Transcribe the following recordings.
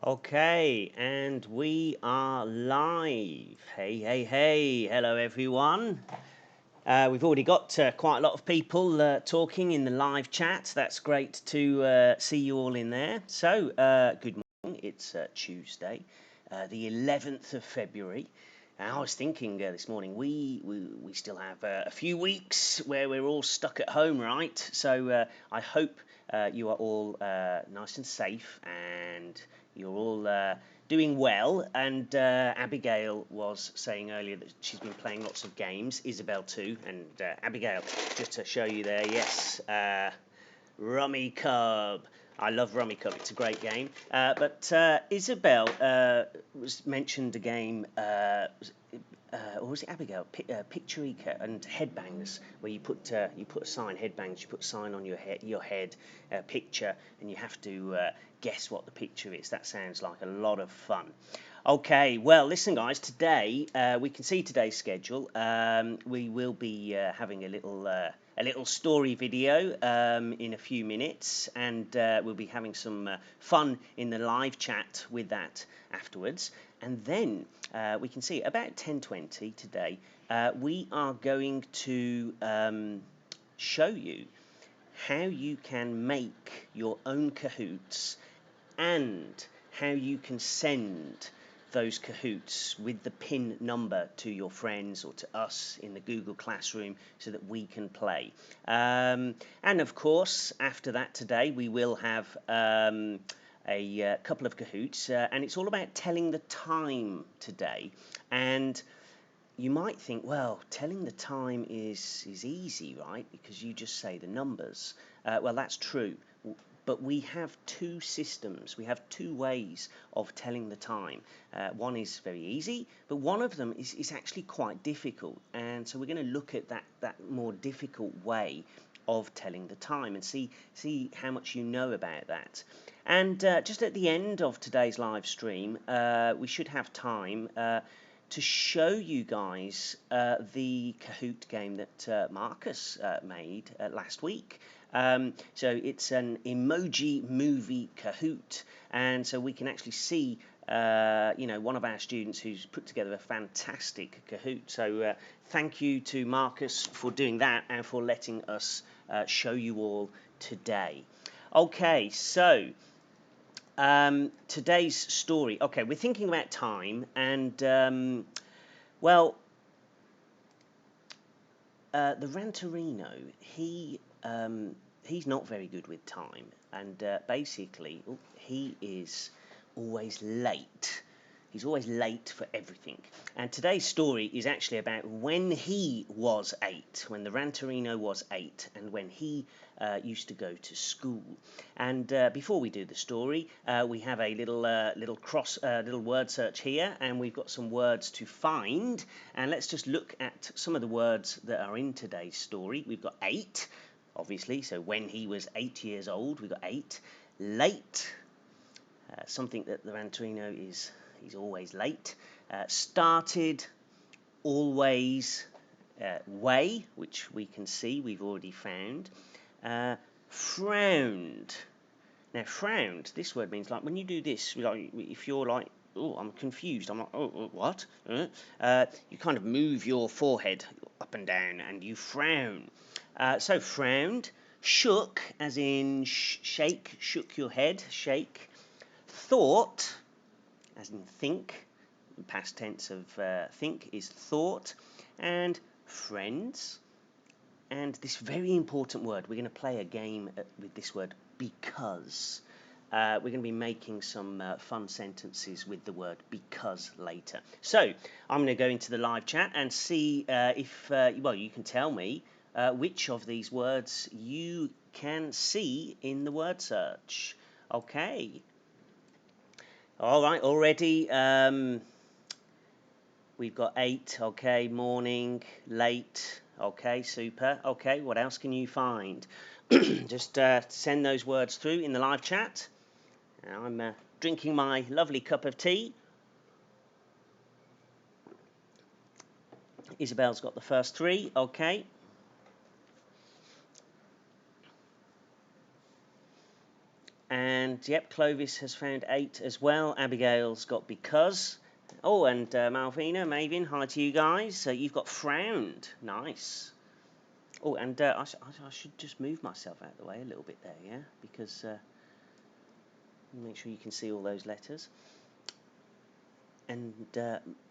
Okay, and we are live. Hey, hey, hey. Hello, everyone. We've already got quite a lot of people talking in the live chat. That's great to see you all in there. So, good morning. It's Tuesday, the 11th of February. And I was thinking this morning, we still have a few weeks where we're all stuck at home, right? So I hope you are all nice and safe and you're all doing well. And Abigail was saying earlier that she's been playing lots of games, Isabel too. And Abigail, just to show you there, yes, Rummikub. I love Rummikub. It's a great game. But Isabel was mentioned a game. Or was it Abigail? Picturica and headbangs, where you put a sign, headbangs. You put a sign on your head, picture, and you have to guess what the picture is. That sounds like a lot of fun. Okay, well, listen, guys. Today we can see today's schedule. We will be having a little story video in a few minutes, and we'll be having some fun in the live chat with that afterwards. And then we can see about 10:20 today, we are going to show you how you can make your own Kahoots and how you can send those Kahoots with the pin number to your friends or to us in the Google Classroom so that we can play. And of course, after that today, we will have a couple of Kahoots, and it's all about telling the time today. And you might think, well, telling the time is easy, right? Because you just say the numbers. Well, that's true. But we have two systems. We have two ways of telling the time. One is very easy, but one of them is actually quite difficult. And so we're going to look at that more difficult way of telling the time and see how much you know about that. And just at the end of today's live stream, we should have time to show you guys the Kahoot game that Marcus made last week. So it's an emoji movie Kahoot, and so we can actually see one of our students who's put together a fantastic Kahoot. So thank you to Marcus for doing that and for letting us show you all today. Okay, so today's story. Okay, we're thinking about time, and well, the Ranterino, he's not very good with time, and basically he is always late. He's always late for everything. And today's story is actually about when he was 8, when the Ranterino was 8, and when he used to go to school. And before we do the story, we have a little word search here, and we've got some words to find. And let's just look at some of the words that are in today's story. We've got 8, obviously. So when he was 8 years old, we've got 8. Late, something that the Ranterino he's always late. Started, always, way, which we can see we've already found. Frowned. Now, frowned, this word means like when you do this, like if you're like, oh, I'm confused, I'm like, oh what? You kind of move your forehead up and down and you frown. So frowned. Shook, as in shake, shook your head, shake. Thought, as in think, the past tense of think is thought, and friends, and this very important word. We're going to play a game with this word, because. We're going to be making some fun sentences with the word because later. So I'm going to go into the live chat and see if, you can tell me which of these words you can see in the word search. Okay. All right, already we've got 8, okay, morning, late, okay, super. Okay, what else can you find? Just send those words through in the live chat. Now I'm drinking my lovely cup of tea. Isabel's got the first 3, okay. And And yep, Clovis has found 8 as well. Abigail's got because. Oh, and Malvina, Maven, hi to you guys. So you've got frowned. Nice. Oh, and I should just move myself out of the way a little bit there, yeah? Because make sure you can see all those letters. And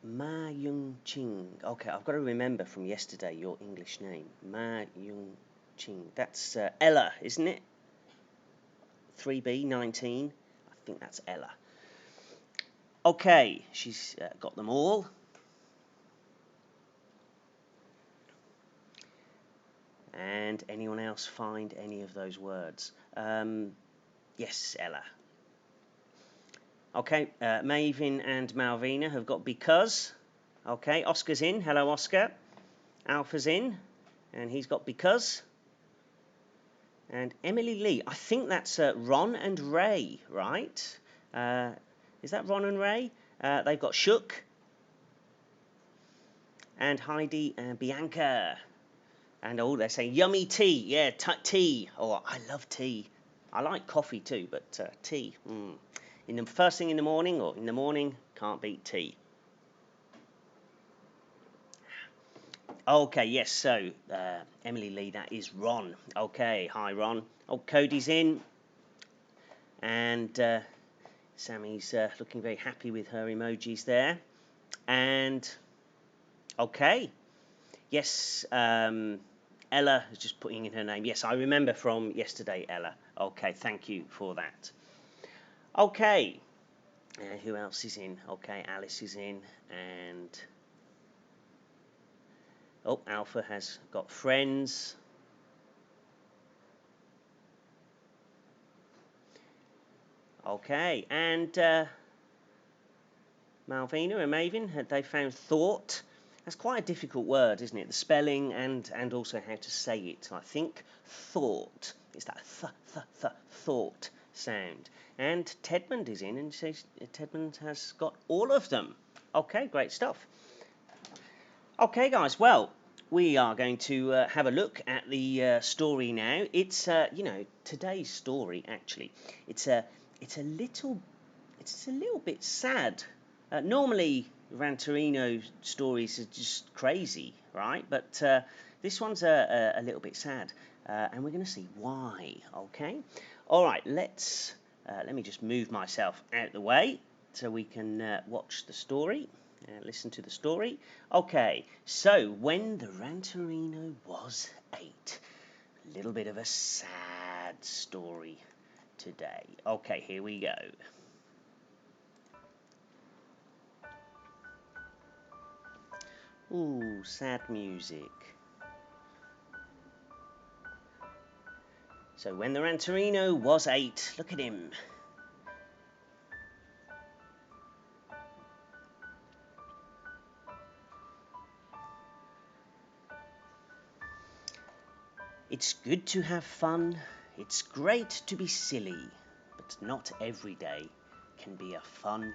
Ma Yung Ching. Okay, I've got to remember from yesterday your English name. Ma Yung Ching. That's Ella, isn't it? 3B, 19. I think that's Ella. Okay, she's got them all. And anyone else find any of those words? Yes, Ella. Okay, Maven and Malvina have got because. Okay, Oscar's in. Hello, Oscar. Alpha's in, and he's got because. And Emily Lee, I think that's Ron and Ray, right? Is that Ron and Ray? They've got shook. And Heidi and Bianca. And oh, they're saying yummy tea. Yeah, tea. Oh, I love tea. I like coffee too, but tea. In the first thing in the morning or in the morning, can't beat tea. Okay, yes, so Emily Lee, that is Ron. Okay, hi Ron. Oh, Cody's in. And Sammy's looking very happy with her emojis there. And, okay. Yes, Ella is just putting in her name. Yes, I remember from yesterday, Ella. Okay, thank you for that. Okay, who else is in? Okay, Alice is in, and oh, Alpha has got friends. Okay, and Malvina and Maven, they found thought. That's quite a difficult word, isn't it? The spelling and also how to say it. I think thought. It's that thought sound. And Tedmond is in and says Tedmond has got all of them. Okay, great stuff. Okay, guys, well, we are going to have a look at the story now. It's, today's story, actually. It's a little bit sad. Normally, Rantorino stories are just crazy, right? But this one's a little bit sad, and we're going to see why. Okay. All right. Let me just move myself out of the way so we can watch the story. Listen to the story. Okay. So when the Rantorino was 8, a little bit of a sad story today. Okay. Here we go. Ooh, sad music. So when the Rantorino was 8, look at him. It's good to have fun, it's great to be silly, but not every day can be a fun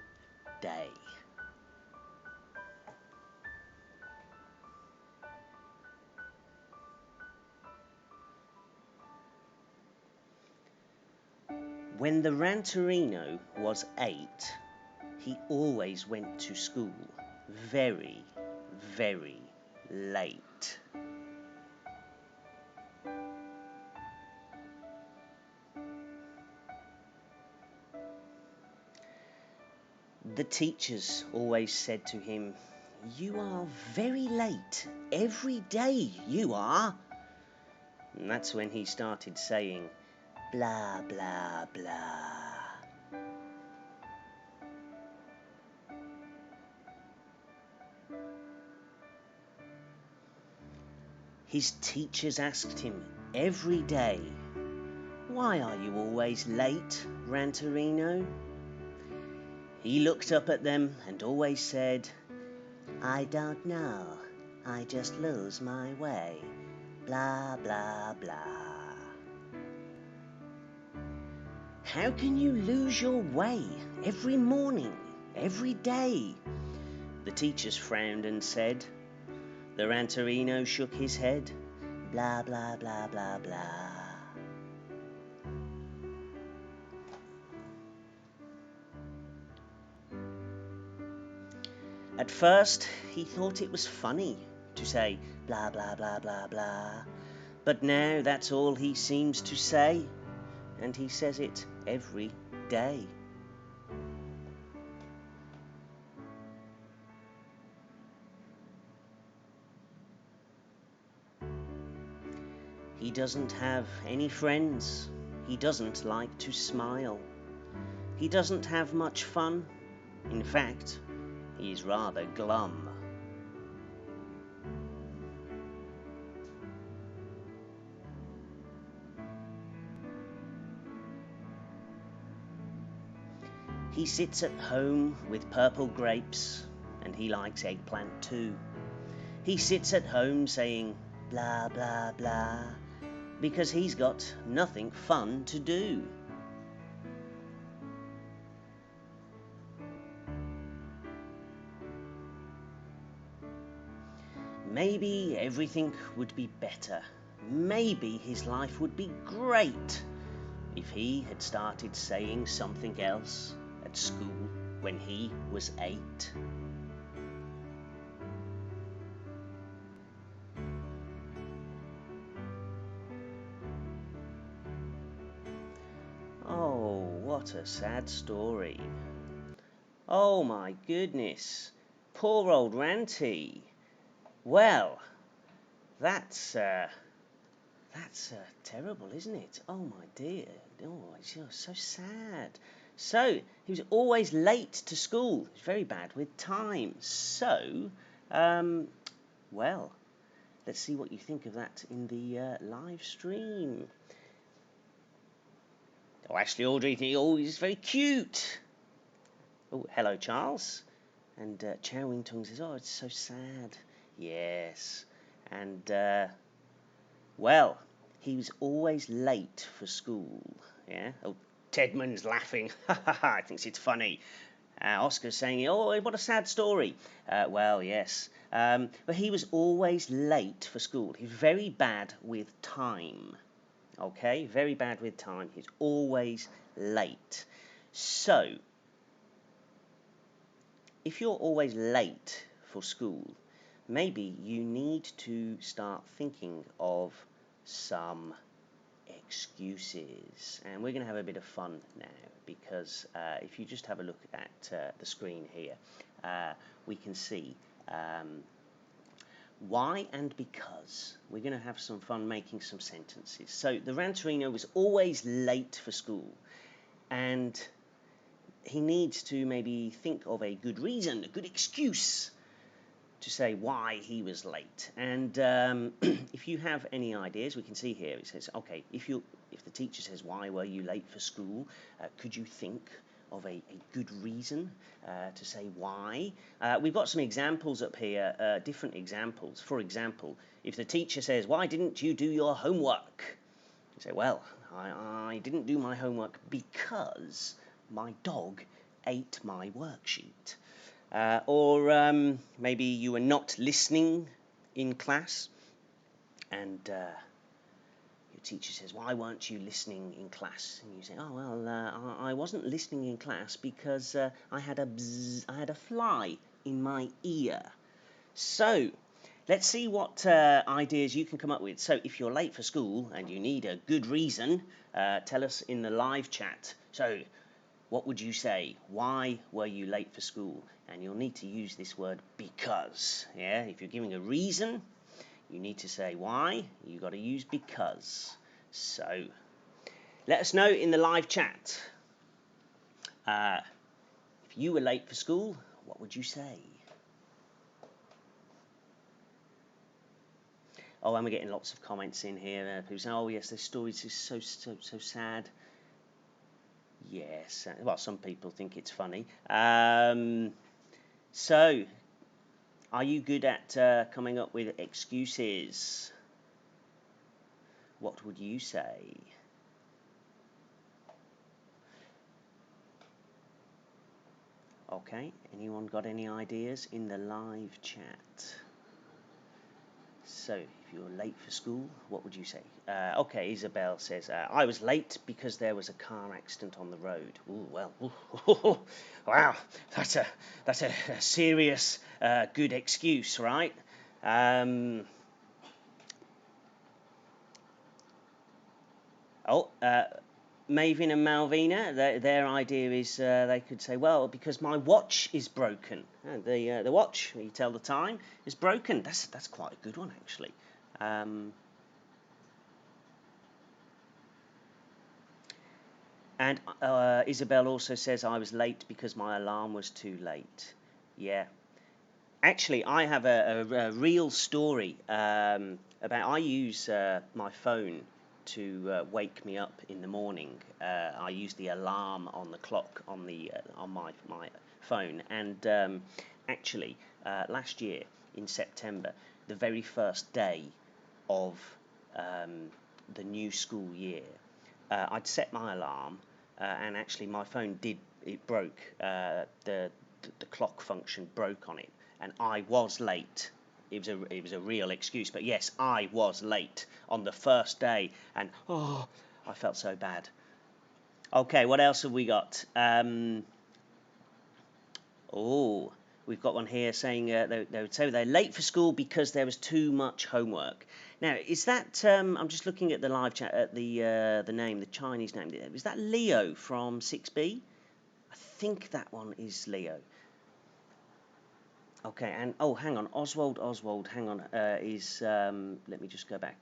day. When the Rantorino was 8, he always went to school very, very late. The teachers always said to him, "You are very late every day, you are." And that's when he started saying, blah, blah, blah. His teachers asked him every day, "Why are you always late, Rantorino?" He looked up at them and always said, "I don't know, I just lose my way, blah, blah, blah." How can you lose your way every morning, every day? The teachers frowned and said. The Rantorino shook his head, blah, blah, blah, blah, blah. At first, he thought it was funny to say blah blah blah blah blah, but now that's all he seems to say, and he says it every day. He doesn't have any friends. He doesn't like to smile. He doesn't have much fun. In fact, he's rather glum. He sits at home with purple grapes, and he likes eggplant too. He sits at home saying blah blah blah because he's got nothing fun to do. Maybe everything would be better. Maybe his life would be great if he had started saying something else at school when he was 8. Oh, what a sad story. Oh my goodness. Poor old Ranty. Well, that's terrible, isn't it? Oh my dear. Oh, it's so sad. So, he was always late to school. He was very bad with time. So, well, let's see what you think of that in the live stream. Oh, Ashley Audrey, he's very cute. Oh, hello, Charles. And Chow Wing Tung says, oh, it's so sad. Yes. And, well, he was always late for school. Yeah. Oh, Tedman's laughing. Ha ha ha. Thinks it's funny. Oscar's saying, oh, what a sad story. Well, yes. But he was always late for school. He was very bad with time. Okay, very bad with time. He's always late. So, if you're always late for school, maybe you need to start thinking of some excuses. And we're going to have a bit of fun now because if you just have a look at the screen here, we can see why and because. We're going to have some fun making some sentences. So the Ranterino was always late for school, and he needs to maybe think of a good reason, a good excuse to say why he was late. And if you have any ideas, we can see here it says, okay, if the teacher says, why were you late for school, could you think of a good reason to say why? We've got some examples up here, different examples. For example, if the teacher says, why didn't you do your homework? You say, well, I didn't do my homework because my dog ate my worksheet. Or maybe you were not listening in class, and your teacher says, why weren't you listening in class? And you say, oh, well, I wasn't listening in class because I had a fly in my ear. So, let's see what ideas you can come up with. So, if you're late for school and you need a good reason, tell us in the live chat. So, what would you say? Why were you late for school? And you'll need to use this word because. Yeah, if you're giving a reason, you need to say why. You've got to use because. So, let us know in the live chat. If you were late for school, what would you say? Oh, and we're getting lots of comments in here. People saying, oh, yes, this story is so sad. Yes, well, some people think it's funny. So, are you good at coming up with excuses? What would you say? Okay, anyone got any ideas in the live chat? So if you're late for school, what would you say? Okay, Isabel says, I was late because there was a car accident on the road. Ooh, well, ooh, wow, that's a serious, good excuse, right? Maven and Malvina, their idea is they could say, well, because my watch is broken. The watch, you tell the time, is broken. That's quite a good one, actually. And Isabel also says, I was late because my alarm was too late. Yeah. Actually, I have a real story about. I use my phone to wake me up in the morning. I use the alarm on the clock on my phone. And actually, last year in September, the very first day of the new school year, I'd set my alarm, and actually my phone broke. The clock function broke on it, and I was late. It was a real excuse, but yes, I was late on the first day, and I felt so bad. Okay, what else have we got? We've got one here saying they would say they're late for school because there was too much homework. Now, is that I'm just looking at the live chat at the name, the Chinese name. Is that Leo from 6B? I think that one is Leo. Okay, and hang on, Oswald, hang on, let me just go back.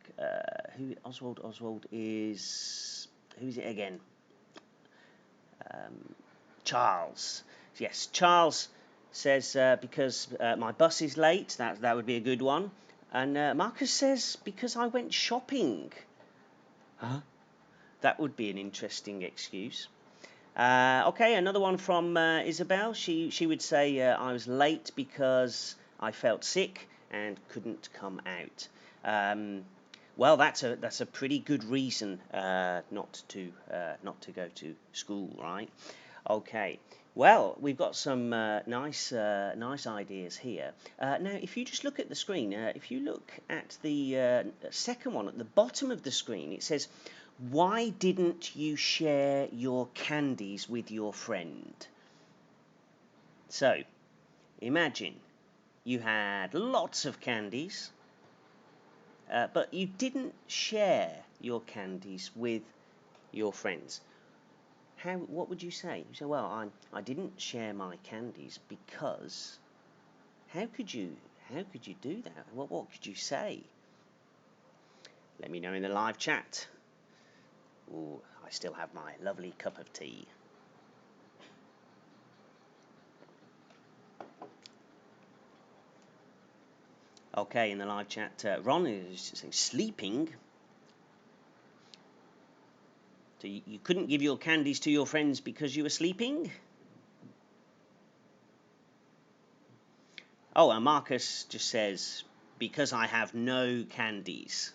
Oswald is, who is it again? Charles. Yes, Charles says because my bus is late. That would be a good one. And Marcus says because I went shopping. Huh? That would be an interesting excuse. Okay, another one from Isabel. She would say I was late because I felt sick and couldn't come out. Well, that's a pretty good reason not to go to school, right? Okay. Well, we've got some nice ideas here. Now, if you just look at the screen, if you look at the second one at the bottom of the screen, it says, why didn't you share your candies with your friend? So, imagine you had lots of candies, but you didn't share your candies with your friends. What would you say? You say, well, I didn't share my candies because. How could you do that? What could you say? Let me know in the live chat. Ooh, I still have my lovely cup of tea. Okay, in the live chat, Ron is saying sleeping. So you couldn't give your candies to your friends because you were sleeping? Oh, and Marcus just says, because I have no candies.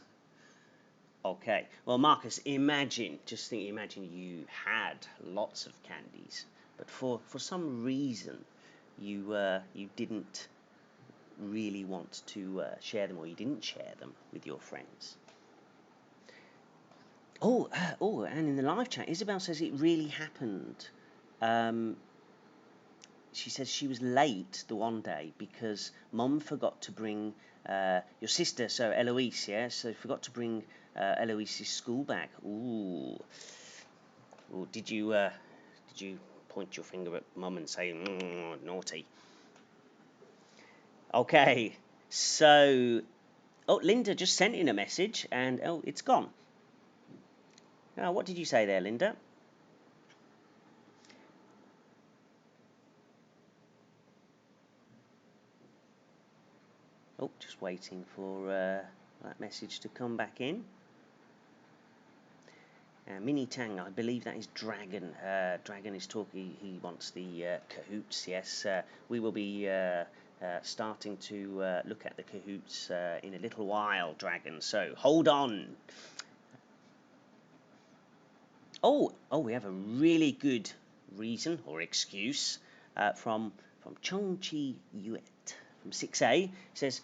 Okay, well, Marcus, imagine you had lots of candies, but for some reason you didn't really want to share them, or you didn't share them with your friends. And in the live chat, Isabel says it really happened. She says she was late the one day because Mum forgot to bring your sister, so Eloise, yeah, so forgot to bring Eloise's school bag. Ooh, did you point your finger at Mum and say naughty? Okay, so Linda just sent in a message and it's gone. Now, what did you say there, Linda? Just waiting for that message to come back in. Mini Tang, I believe that is Dragon. Dragon is talking, he wants the Kahoots, yes. We will be starting to look at the Kahoots in a little while, Dragon, so hold on. We have a really good reason or excuse from Chong Chi Yu from 6A. It says,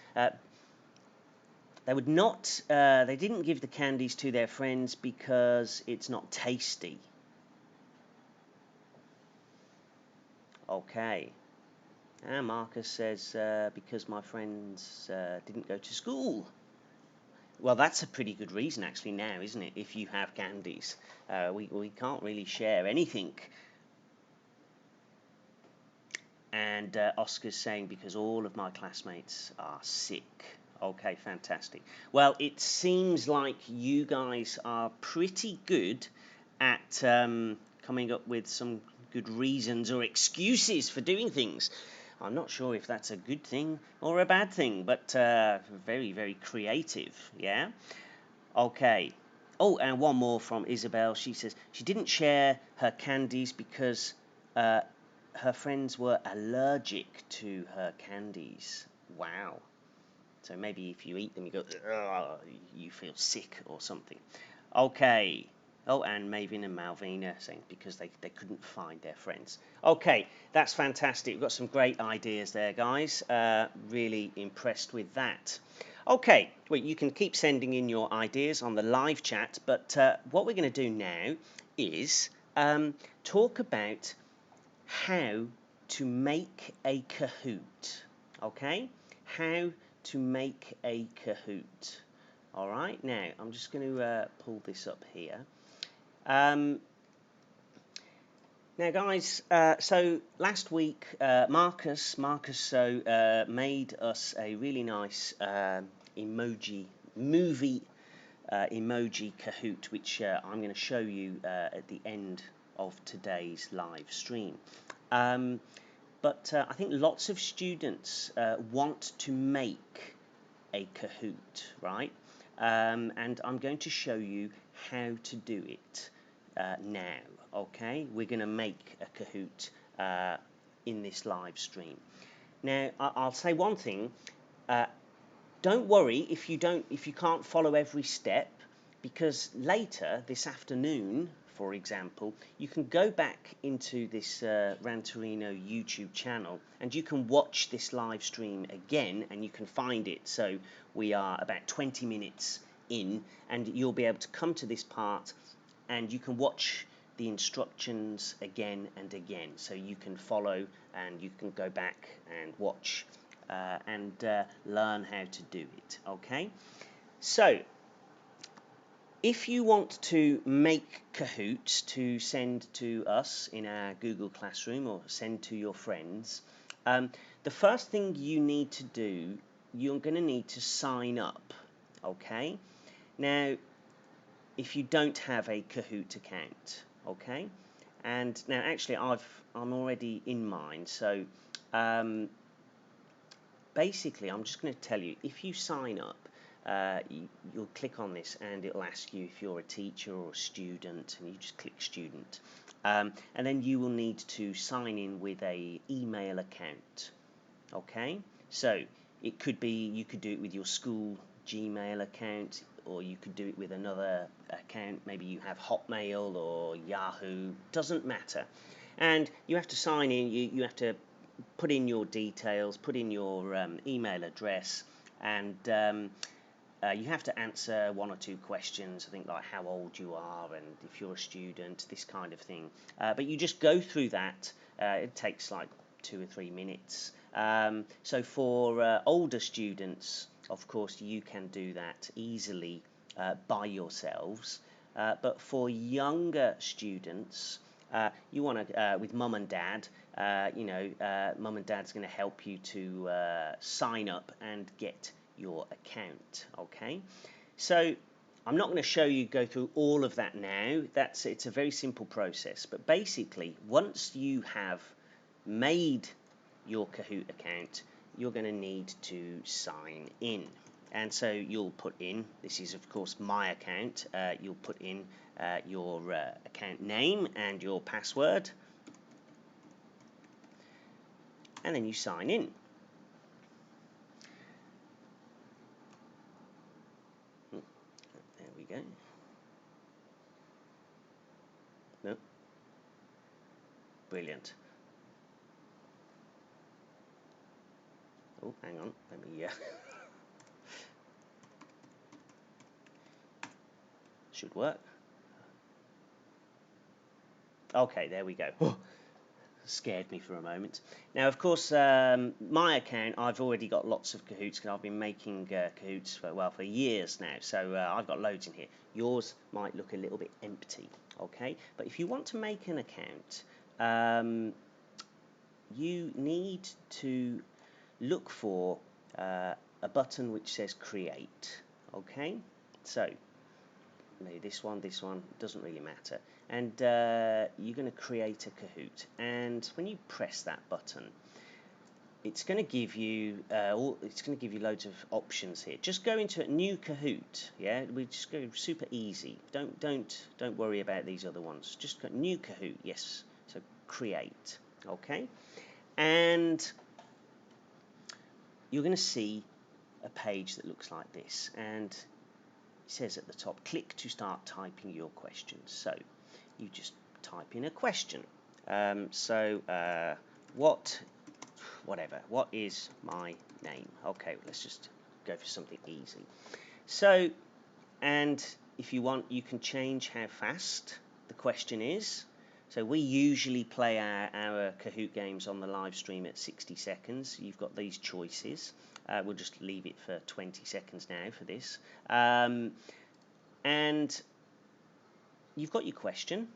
They would not. They didn't give the candies to their friends because it's not tasty. Okay. And Marcus says because my friends didn't go to school. Well, that's a pretty good reason actually now, isn't it? If you have candies, we can't really share anything. And Oscar's saying because all of my classmates are sick. Okay, fantastic. Well, it seems like you guys are pretty good at coming up with some good reasons or excuses for doing things. I'm not sure if that's a good thing or a bad thing, but very, very creative, yeah? Okay. Oh, and one more from Isabel. She says she didn't share her candies because her friends were allergic to her candies. Wow. So maybe if you eat them, you go, you feel sick or something. Okay. Oh, and Maven and Malvina saying because they couldn't find their friends. Okay, that's fantastic. We've got some great ideas there, guys. Really impressed with that. Okay, well, you can keep sending in your ideas on the live chat, but what we're going to do now is talk about how to make a Kahoot. Okay, how to make a Kahoot. All right, now I'm just going to pull this up here. Now, guys, so last week Marcus made us a really nice emoji movie emoji Kahoot, which I'm going to show you at the end of today's live stream. But I think lots of students want to make a Kahoot, right? And I'm going to show you how to do it now, okay? We're going to make a Kahoot in this live stream. Now, I'll say one thing. Don't worry if you can't follow every step, because later this afternoon, for example, you can go back into this Rantorino YouTube channel and you can watch this live stream again and you can find it. So we are about 20 minutes in and you'll be able to come to this part and you can watch the instructions again and again. So you can follow and you can go back and watch and learn how to do it, okay? So if you want to make Kahoots to send to us in our Google Classroom or send to your friends, the first thing you need to do, you're going to need to sign up, okay? Now, if you don't have a Kahoot account, okay? And now actually I'm already in mine, so basically I'm just going to tell you, if you sign up, you'll click on this and it'll ask you if you're a teacher or a student, and you just click student, and then you will need to sign in with a email account, okay? So it could be, you could do it with your school Gmail account, or you could do it with another account. Maybe you have Hotmail or Yahoo, doesn't matter. And you have to sign in, you have to put in your details, put in your email address, and you have to answer one or two questions, I think, like how old you are and if you're a student, this kind of thing. But you just go through that. It takes like 2 or 3 minutes. So for older students, of course, you can do that easily by yourselves. But for younger students, you want to, with mum and dad, mum and dad's going to help you to sign up and get your account, okay? So I'm not going to show you go through all of that now. It's a very simple process, but basically once you have made your Kahoot account, you're going to need to sign in. And so you'll put in, this is of course my account, you'll put in your account name and your password, and then you sign in. There we go. No. Brilliant. Oh, hang on. Let me. Should work. Okay, there we go. Scared me for a moment. Now, of course, my account, I've already got lots of Kahoots because I've been making Kahoots for years now. So I've got loads in here. Yours might look a little bit empty, okay? But if you want to make an account, you need to look for a button which says Create, okay? So maybe this one, doesn't really matter. And you're going to create a Kahoot. And when you press that button, it's going to give you loads of options here. Just go into a new Kahoot. Yeah, we just go super easy. Don't worry about these other ones. Just go new Kahoot. Yes. So create. Okay. And you're going to see a page that looks like this, and it says at the top, click to start typing your questions. So you just type in a question. What is my name? Okay, let's just go for something easy. So, and if you want, you can change how fast the question is. So we usually play our Kahoot games on the live stream at 60 seconds. You've got these choices. We'll just leave it for 20 seconds now for this. And you've got your question.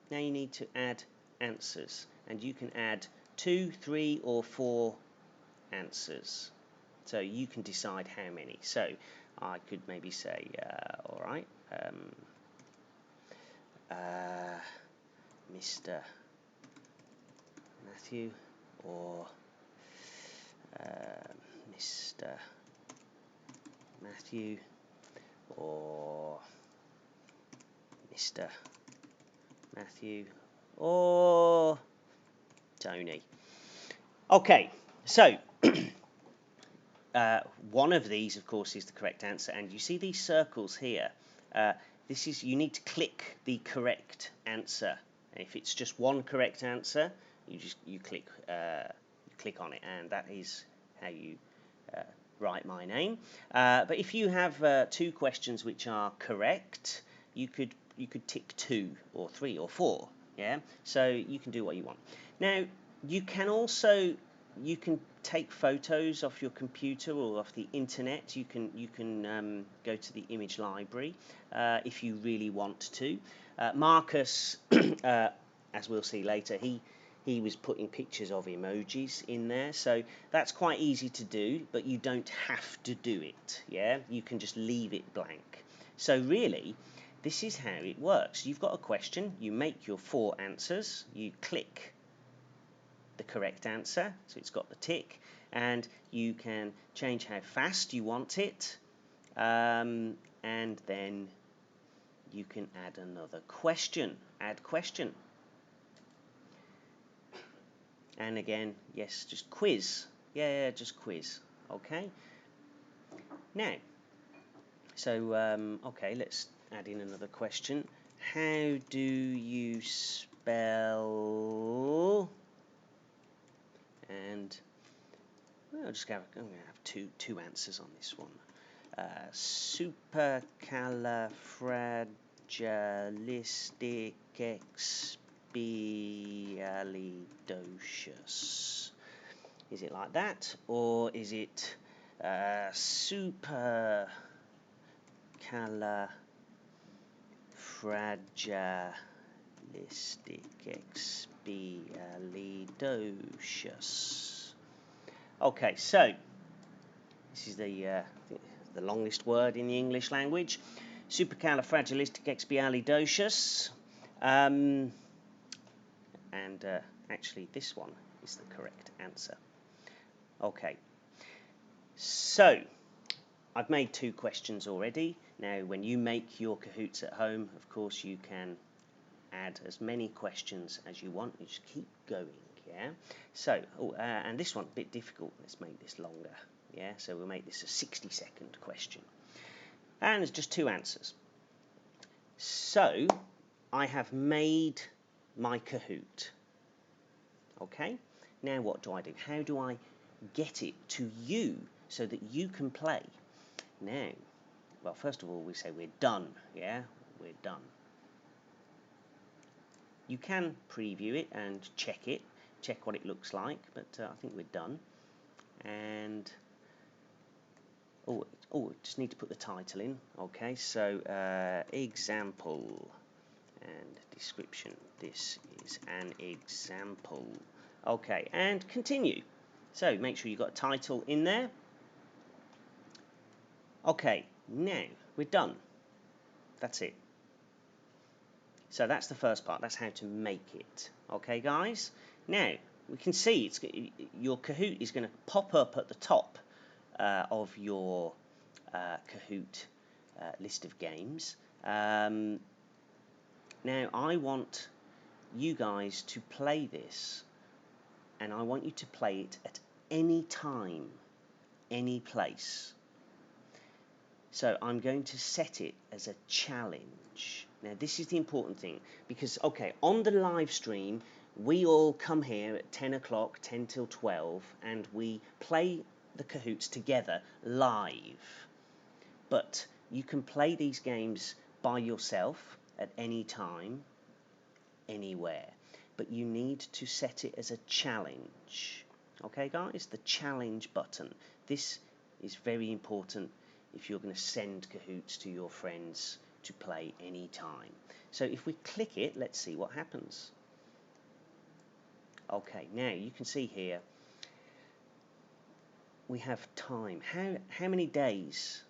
Now you need to add answers. And you can add 2, 3, or 4 answers. So you can decide how many. So I could maybe say, all right, Mr. Matthew, or Mr. Matthew, or Mr. Matthew, or Tony. Okay, so one of these, of course, is the correct answer, and you see these circles here. You need to click the correct answer. And if it's just one correct answer, you click on it, and that is how you write my name. But if you have 2 questions which are correct, you could tick 2 or 3 or 4. Yeah, so you can do what you want. Now you can take photos off your computer or off the internet. You can go to the image library if you really want to. Marcus, as we'll see later, he was putting pictures of emojis in there, so that's quite easy to do, but you don't have to do it. Yeah, you can just leave it blank. So really, this is how it works. You've got a question, you make your 4 answers, you click the correct answer, so it's got the tick, and you can change how fast you want it, and then you can add another question. Add question. And again, yes, just quiz. Yeah, just quiz. Okay. Now, so okay, let's add in another question. How do you spell? And I'm going to have two answers on this one. Supercalifragilisticexpialidocious. Is it like that, or is it supercalifragilisticexpialidocious? Okay, so this is the longest word in the English language, supercalifragilisticexpialidocious, and actually this one is the correct answer. Okay, so I've made 2 questions already. Now, when you make your Kahoots at home, of course, you can add as many questions as you want. You just keep going, yeah? So, and this one, a bit difficult. Let's make this longer, yeah? So we'll make this a 60-second question. And there's just 2 answers. So, I have made my Kahoot. Okay? Now what do I do? How do I get it to you so that you can play? Now, well, first of all, we say we're done. Yeah, we're done. You can preview it and check what it looks like, but I think we're done. And just need to put the title in. Okay, so example and description. This is an example. Okay, and continue. So make sure you've got a title in there. Okay, now we're done. That's it. So that's the first part. That's how to make it. Okay, guys. Now we can see your Kahoot is going to pop up at the top of your Kahoot list of games. Now I want you guys to play this, and I want you to play it at any time, any place. So I'm going to set it as a challenge. Now this is the important thing, because okay, on the live stream we all come here at 10 o'clock, 10 till 12, and we play the Kahoots together live. But you can play these games by yourself at any time, anywhere. But you need to set it as a challenge. Okay, guys? The challenge button. This is very important if you're going to send Kahoots to your friends to play any time. So if we click it, let's see what happens. Okay, now you can see here we have time. How many days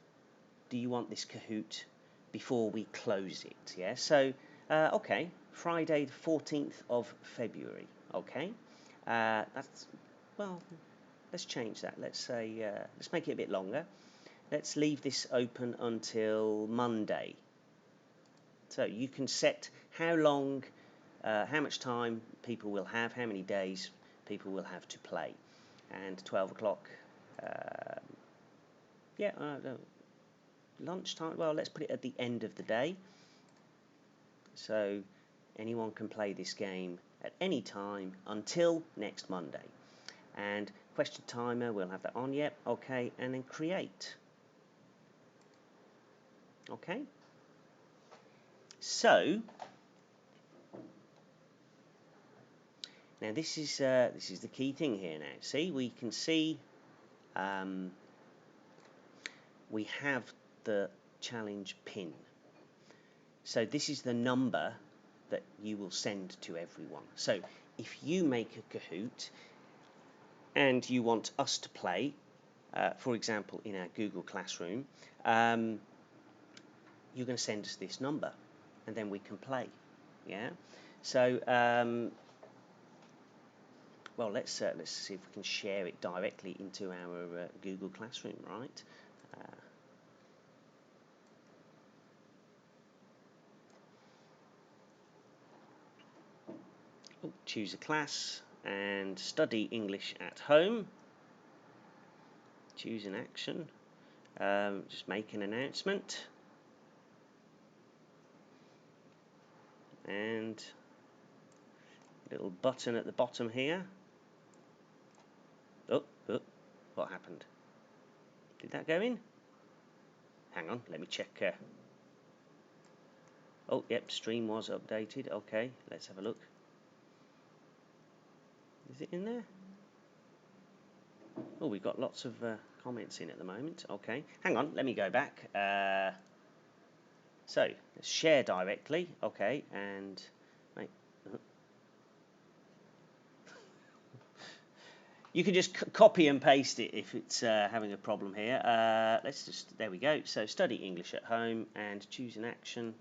do you want this Kahoot before we close it? Yeah, so okay, Friday the 14th of February. Okay, that's, well, let's change that. Let's say let's make it a bit longer. Let's leave this open until Monday. So you can set how long, how much time people will have, how many days people will have to play. And 12 o'clock, yeah, lunchtime, well, let's put it at the end of the day. So anyone can play this game at any time until next Monday. And question timer, we'll have that on, yep, okay, and then create. Okay. So now this is the key thing here. Now, see, we can see we have the challenge pin. So this is the number that you will send to everyone. So if you make a Kahoot and you want us to play, for example, in our Google Classroom, you're going to send us this number, and then we can play. Yeah. So well, let's see if we can share it directly into our Google Classroom, right? Choose a class and study English at home. Choose an action. Just make an announcement. And a little button at the bottom here. Oh, what happened? Did that go in? Hang on, let me check. Oh, yep, stream was updated. Okay, let's have a look. Is it in there? Oh, we've got lots of comments in at the moment. Okay, hang on, let me go back. So, let's share directly. Okay, and wait. You can just copy and paste it if it's having a problem here. There we go. So, study English at home and choose an action.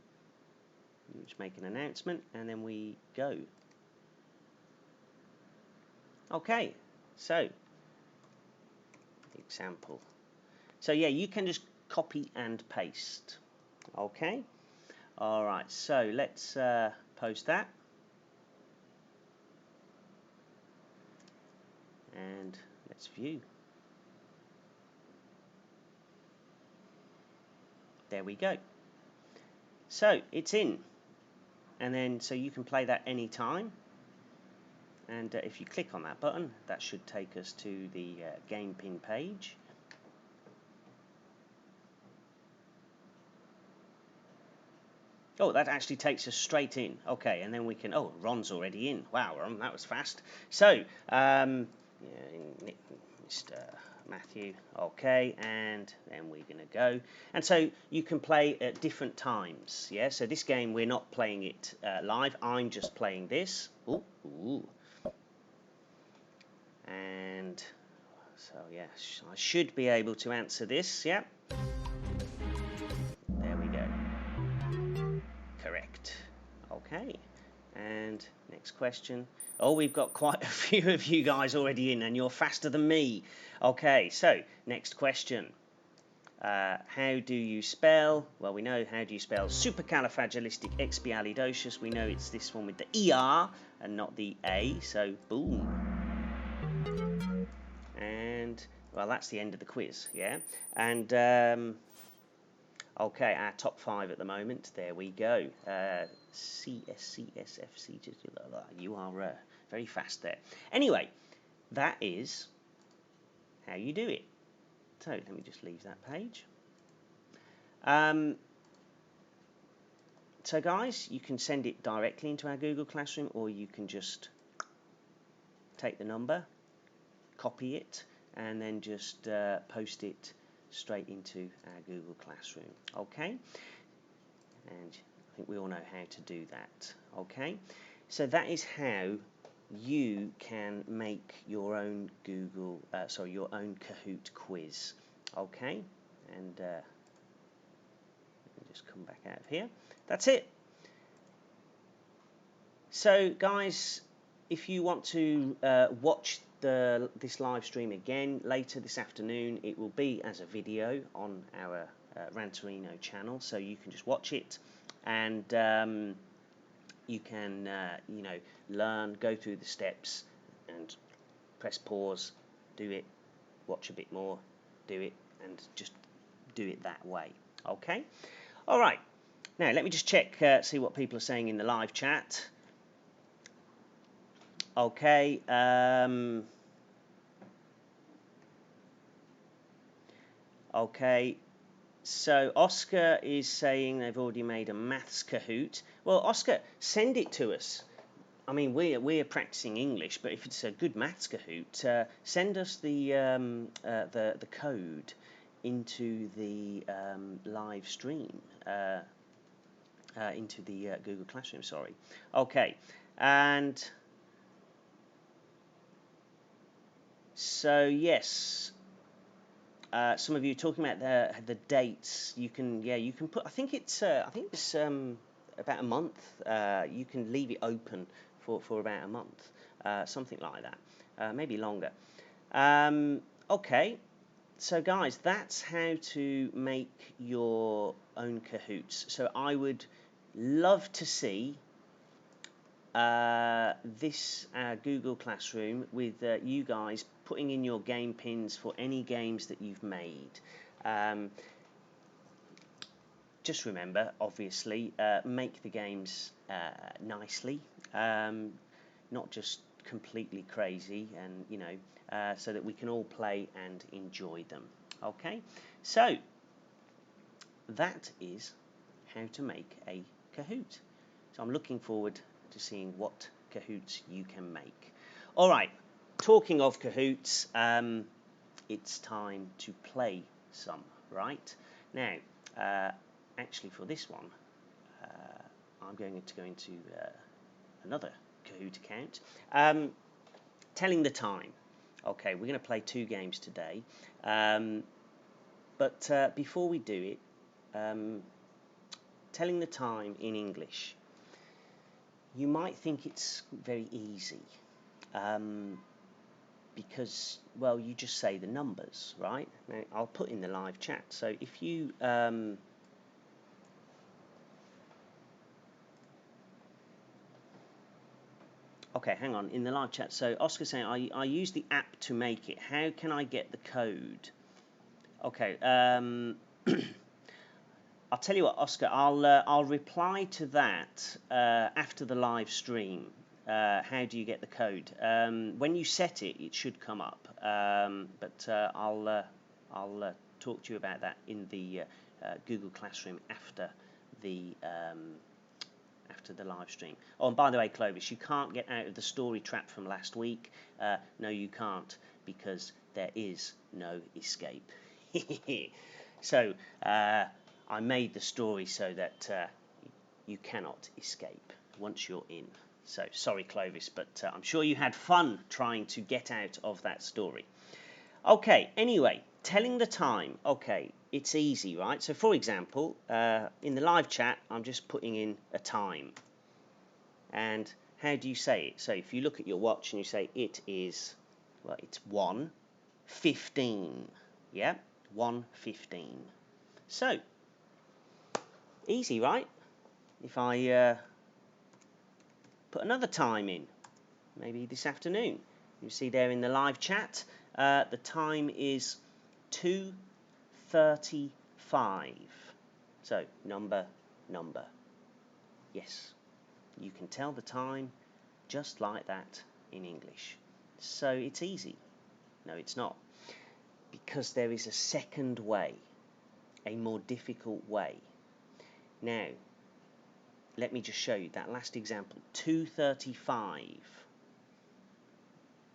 Just make an announcement, and then we go. Okay, so example. So yeah, you can just copy and paste. Okay. All right. So let's post that, and let's view. There we go. So it's in, and then so you can play that anytime. And if you click on that button, that should take us to the game pin page. Oh, that actually takes us straight in. Okay, and then we can. Oh, Ron's already in. Wow, Ron, that was fast. So, Mr. Matthew. Okay, and then we're gonna go. And so you can play at different times. Yeah. So this game we're not playing it live. I'm just playing this. Ooh, ooh. And so yeah, I should be able to answer this. Yeah. There we go. Correct. Okay. And next question. Oh, we've got quite a few of you guys already in, and you're faster than me. Okay, so next question. How do you spell? Well, we know how do you spell supercalifragilisticexpialidocious. We know it's this one with the ER and not the A, so boom. And, well, that's the end of the quiz, yeah? And, okay, our top 5 at the moment. There we go. CSCSFC. You are very fast there. Anyway, that is how you do it. So let me just leave that page. So guys, you can send it directly into our Google Classroom, or you can just take the number, copy it, and then just post it straight into our Google Classroom. Okay? And I think we all know how to do that. Okay? So that is how you can make your own your own Kahoot quiz. Okay? And let me just come back out of here. That's it. So guys, if you want to watch this live stream again later this afternoon, it will be as a video on our Ranterino channel, so you can just watch it, and you can learn, go through the steps, and press pause, do it, watch a bit more, do it, and just do it that way. Okay. All right. Now let me just check, see what people are saying in the live chat. Okay. Okay. So Oscar is saying they've already made a maths Kahoot. Well, Oscar, send it to us. I mean, we're practicing English, but if it's a good maths Kahoot, send us the code into the live stream, into the Google Classroom. Sorry. Okay, and so yes. Some of you are talking about the dates. You can put. I think it's about a month. You can leave it open for about a month, something like that, maybe longer. Okay, so guys, that's how to make your own Kahoots. So I would love to see this Google Classroom with you guys putting in your game pins for any games that you've made. Just remember, obviously, make the games nicely, not just completely crazy, and so that we can all play and enjoy them. Okay, so that is how to make a Kahoot. So I'm looking forward to seeing what Kahoots you can make. All right, talking of Kahoots, it's time to play some, right? Now, actually for this one, I'm going to go into another Kahoot account. Telling the time. Okay, we're going to play 2 games today. But before we do it, telling the time in English. You might think it's very easy because, well, you just say the numbers, right? Now, I'll put in the live chat. So if you okay, hang on, in the live chat. So Oscar's saying, I use the app to make it. How can I get the code? Okay, I'll tell you what, Oscar, I'll reply to that after the live stream. How do you get the code? When you set it, it should come up. But I'll talk to you about that in the Google Classroom after the after the live stream. Oh, and by the way, Clovis, you can't get out of the story trap from last week. No, you can't, because there is no escape. So I made the story so that you cannot escape once you're in. So sorry, Clovis, but I'm sure you had fun trying to get out of that story. Okay, anyway, telling the time. Okay, it's easy, right? So for example, in the live chat, I'm just putting in a time. And how do you say it? So if you look at your watch and you say it is, well, it's 1:15. Yeah, 1:15. So, easy, right? If I put another time in, maybe this afternoon. You see there in the live chat, the time is 2:35. So, number. Yes, you can tell the time just like that in English. So, it's easy. No, it's not. Because there is a second way, a more difficult way. Now, let me just show you that last example, 2:35.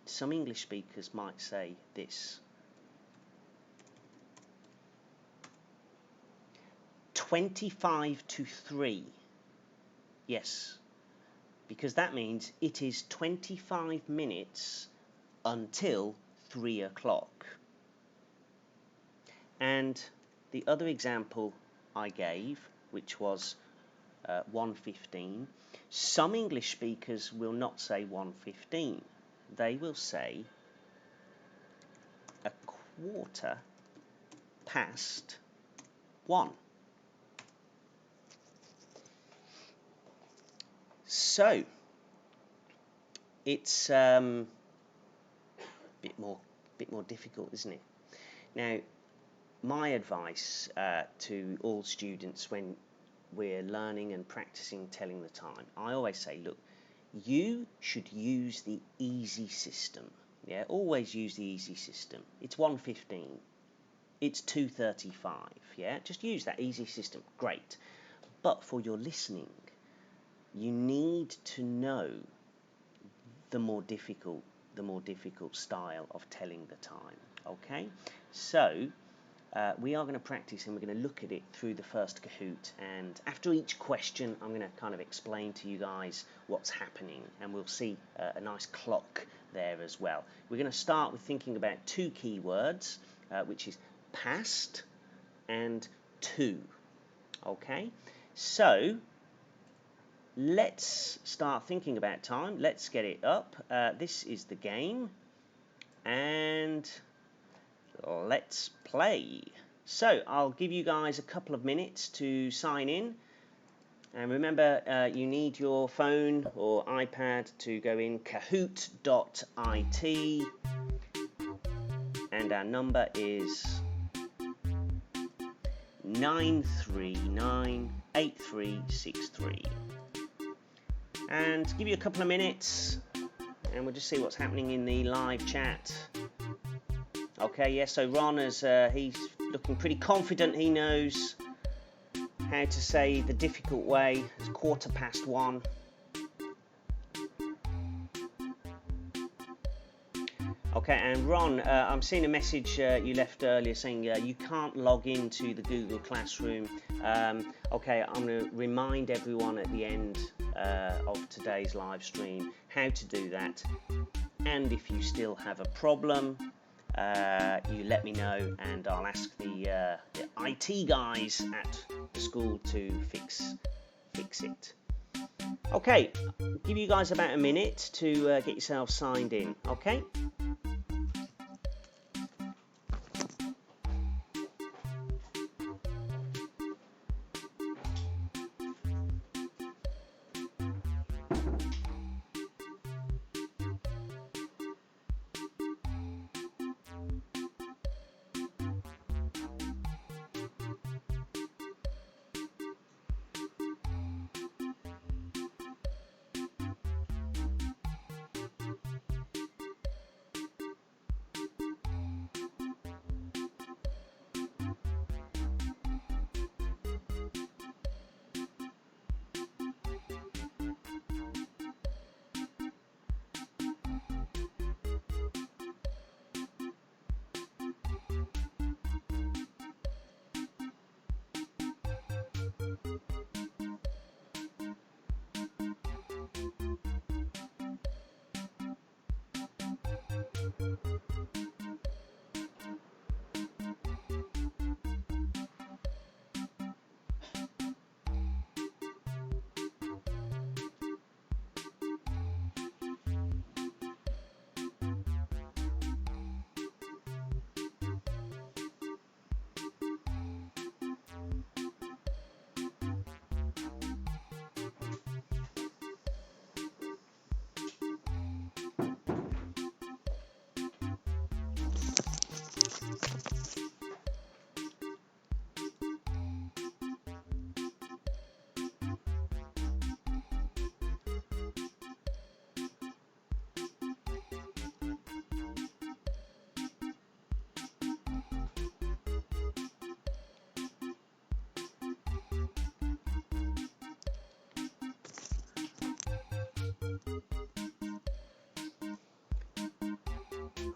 Some English speakers might say this. 25 to 3. Yes, because that means it is 25 minutes until 3 o'clock. And the other example I gave, which was 1:15, some English speakers will not say 1:15. They will say 1:15. So it's bit more difficult, isn't it? Now, my advice to all students when we're learning and practicing telling the time, I always say, look, you should use the easy system. Yeah, always use the easy system. It's 1:15. It's 2:35. Yeah, just use that easy system. Great. But for your listening, you need to know the more difficult style of telling the time. Okay, so we are going to practice and we're going to look at it through the first Kahoot, and after each question I'm going to kind of explain to you guys what's happening, and we'll see a nice clock there as well. We're going to start with thinking about two keywords, which is past and to. Okay, so let's start thinking about time. Let's get it up. This is the game, and let's play. So I'll give you guys a couple of minutes to sign in, and remember you need your phone or iPad to go in kahoot.it, and our number is 9398363. And give you a couple of minutes and we'll just see what's happening in the live chat. Okay, yeah, so Ron he's looking pretty confident he knows how to say the difficult way. It's 1:15. Okay, and Ron, I'm seeing a message you left earlier saying you can't log into the Google Classroom. Okay, I'm going to remind everyone at the end of today's live stream how to do that. And if you still have a problem, you let me know and I'll ask the IT guys at the school to fix it. Okay, I'll give you guys about a minute to get yourselves signed in, okay?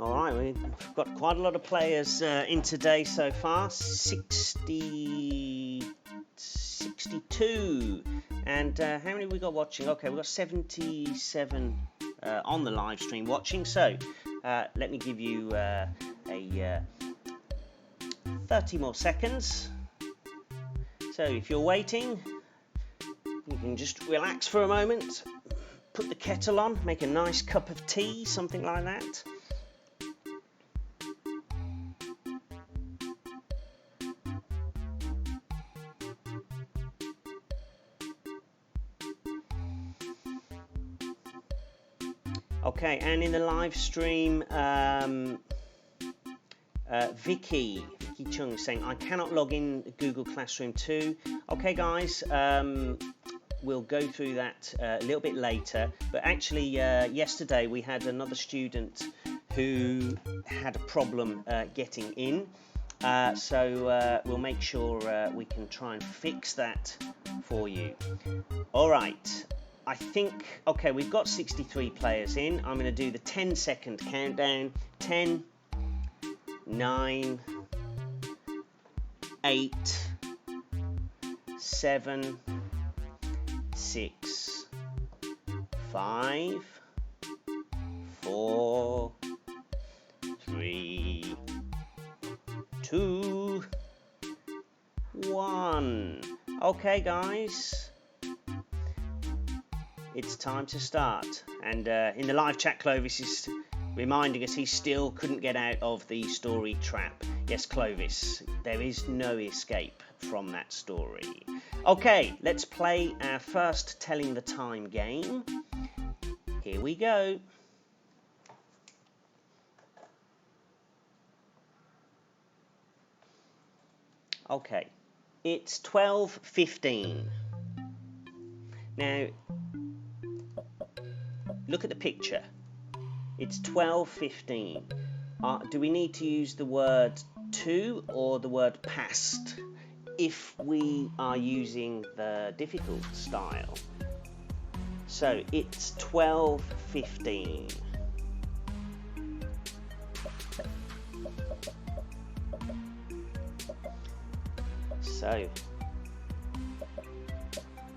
All right, we've got quite a lot of players in today so far. 62. And how many we got watching? Okay, we've got 77 on the live stream watching. So let me give you a 30 more seconds. So if you're waiting, you can just relax for a moment. Put the kettle on, make a nice cup of tea, something like that. Okay, and in the live stream, Vicky Chung is saying, I cannot log in Google Classroom 2. Okay, guys, we'll go through that a little bit later. But actually, yesterday we had another student who had a problem getting in. So we'll make sure we can try and fix that for you. All right. I think, okay, we've got 63 players in. I'm going to do the 10-second countdown. 10, 9, 8, 7, 6, 5, 4, 3, 2, 1. Okay, guys. It's time to start. And in the live chat, Clovis is reminding us he still couldn't get out of the story trap. Yes, Clovis, there is no escape from that story. Okay, let's play our first Telling the Time game. Here we go. Okay, it's 12:15. Now, look at the picture. It's 12:15. Do we need to use the word to or the word past if we are using the difficult style? So it's 12:15. So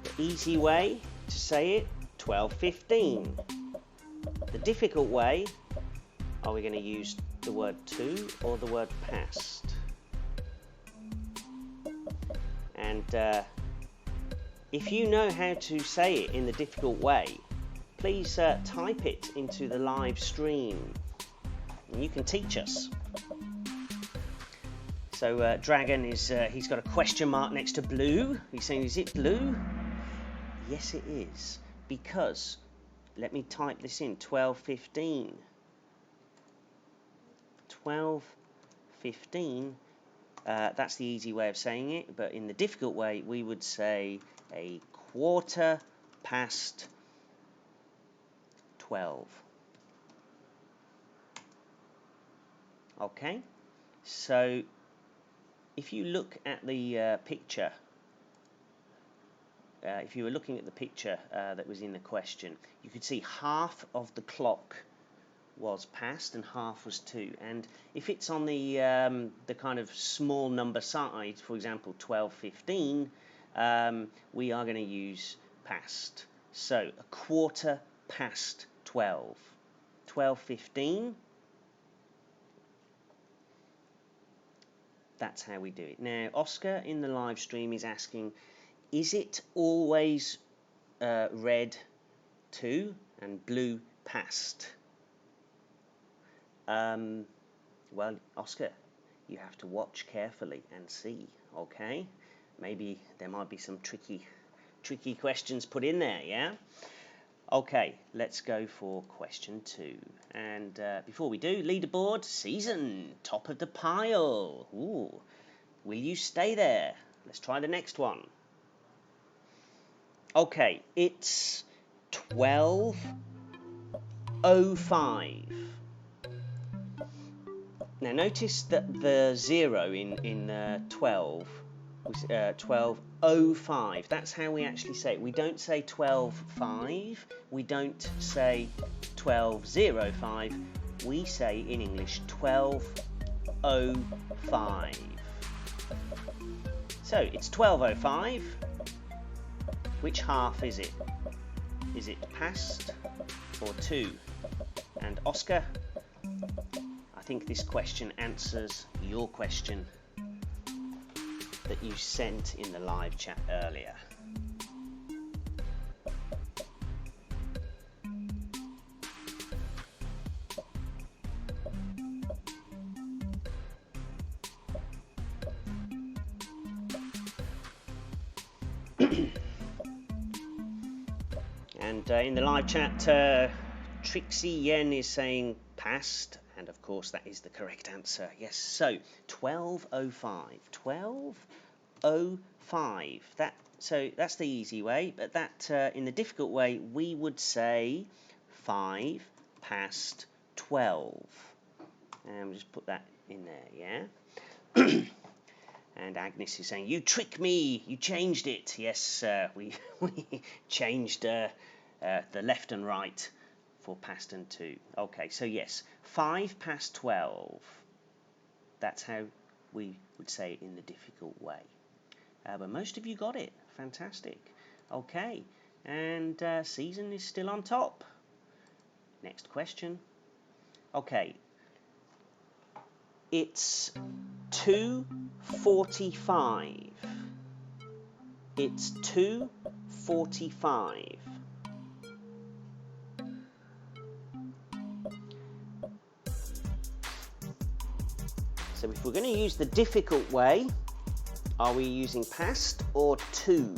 the easy way to say it, 12:15. The difficult way, are we going to use the word to or the word past? And if you know how to say it in the difficult way, please type it into the live stream and you can teach us. So Dragon is, he's got a question mark next to blue. He's saying, is it blue? Yes, it is, because let me type this in, 12:15. 12:15, that's the easy way of saying it, but in the difficult way, we would say a 12:15. Okay, so if you look at the picture, if you were looking at the picture that was in the question, you could see half of the clock was past and half was to. And if it's on the kind of small number side, for example 12:15, we are going to use past. So a 12:15. 12:15. That's how we do it. Now Oscar in the live stream is asking, is it always red to and blue past? Well, Oscar, you have to watch carefully and see, okay? Maybe there might be some tricky questions put in there, yeah? Okay, let's go for question 2. And before we do, leaderboard, season, top of the pile. Ooh, will you stay there? Let's try the next one. Okay, it's 12:05. Now notice that the 0 in 12 was 12:05. That's how we actually say it. We don't say 12:05. We don't say 12:05. we say in English 12:05. So it's 12:05. Which half is it? Is it past or to? And Oscar, I think this question answers your question that you sent in the live chat earlier. And in the live chat, Trixie Yen is saying past, and of course that is the correct answer. Yes, so 12:05. 12:05. That's the easy way, but that in the difficult way we would say 12:05. And we'll just put that in there, yeah. And Agnes is saying, you trick me, you changed it. Yes, we changed the left and right for past and to. Okay, so yes, 12:05. That's how we would say it in the difficult way. But most of you got it. Fantastic. Okay, and Season is still on top. Next question. Okay, it's 2:45. It's 2:45. So if we're going to use the difficult way, are we using past or to?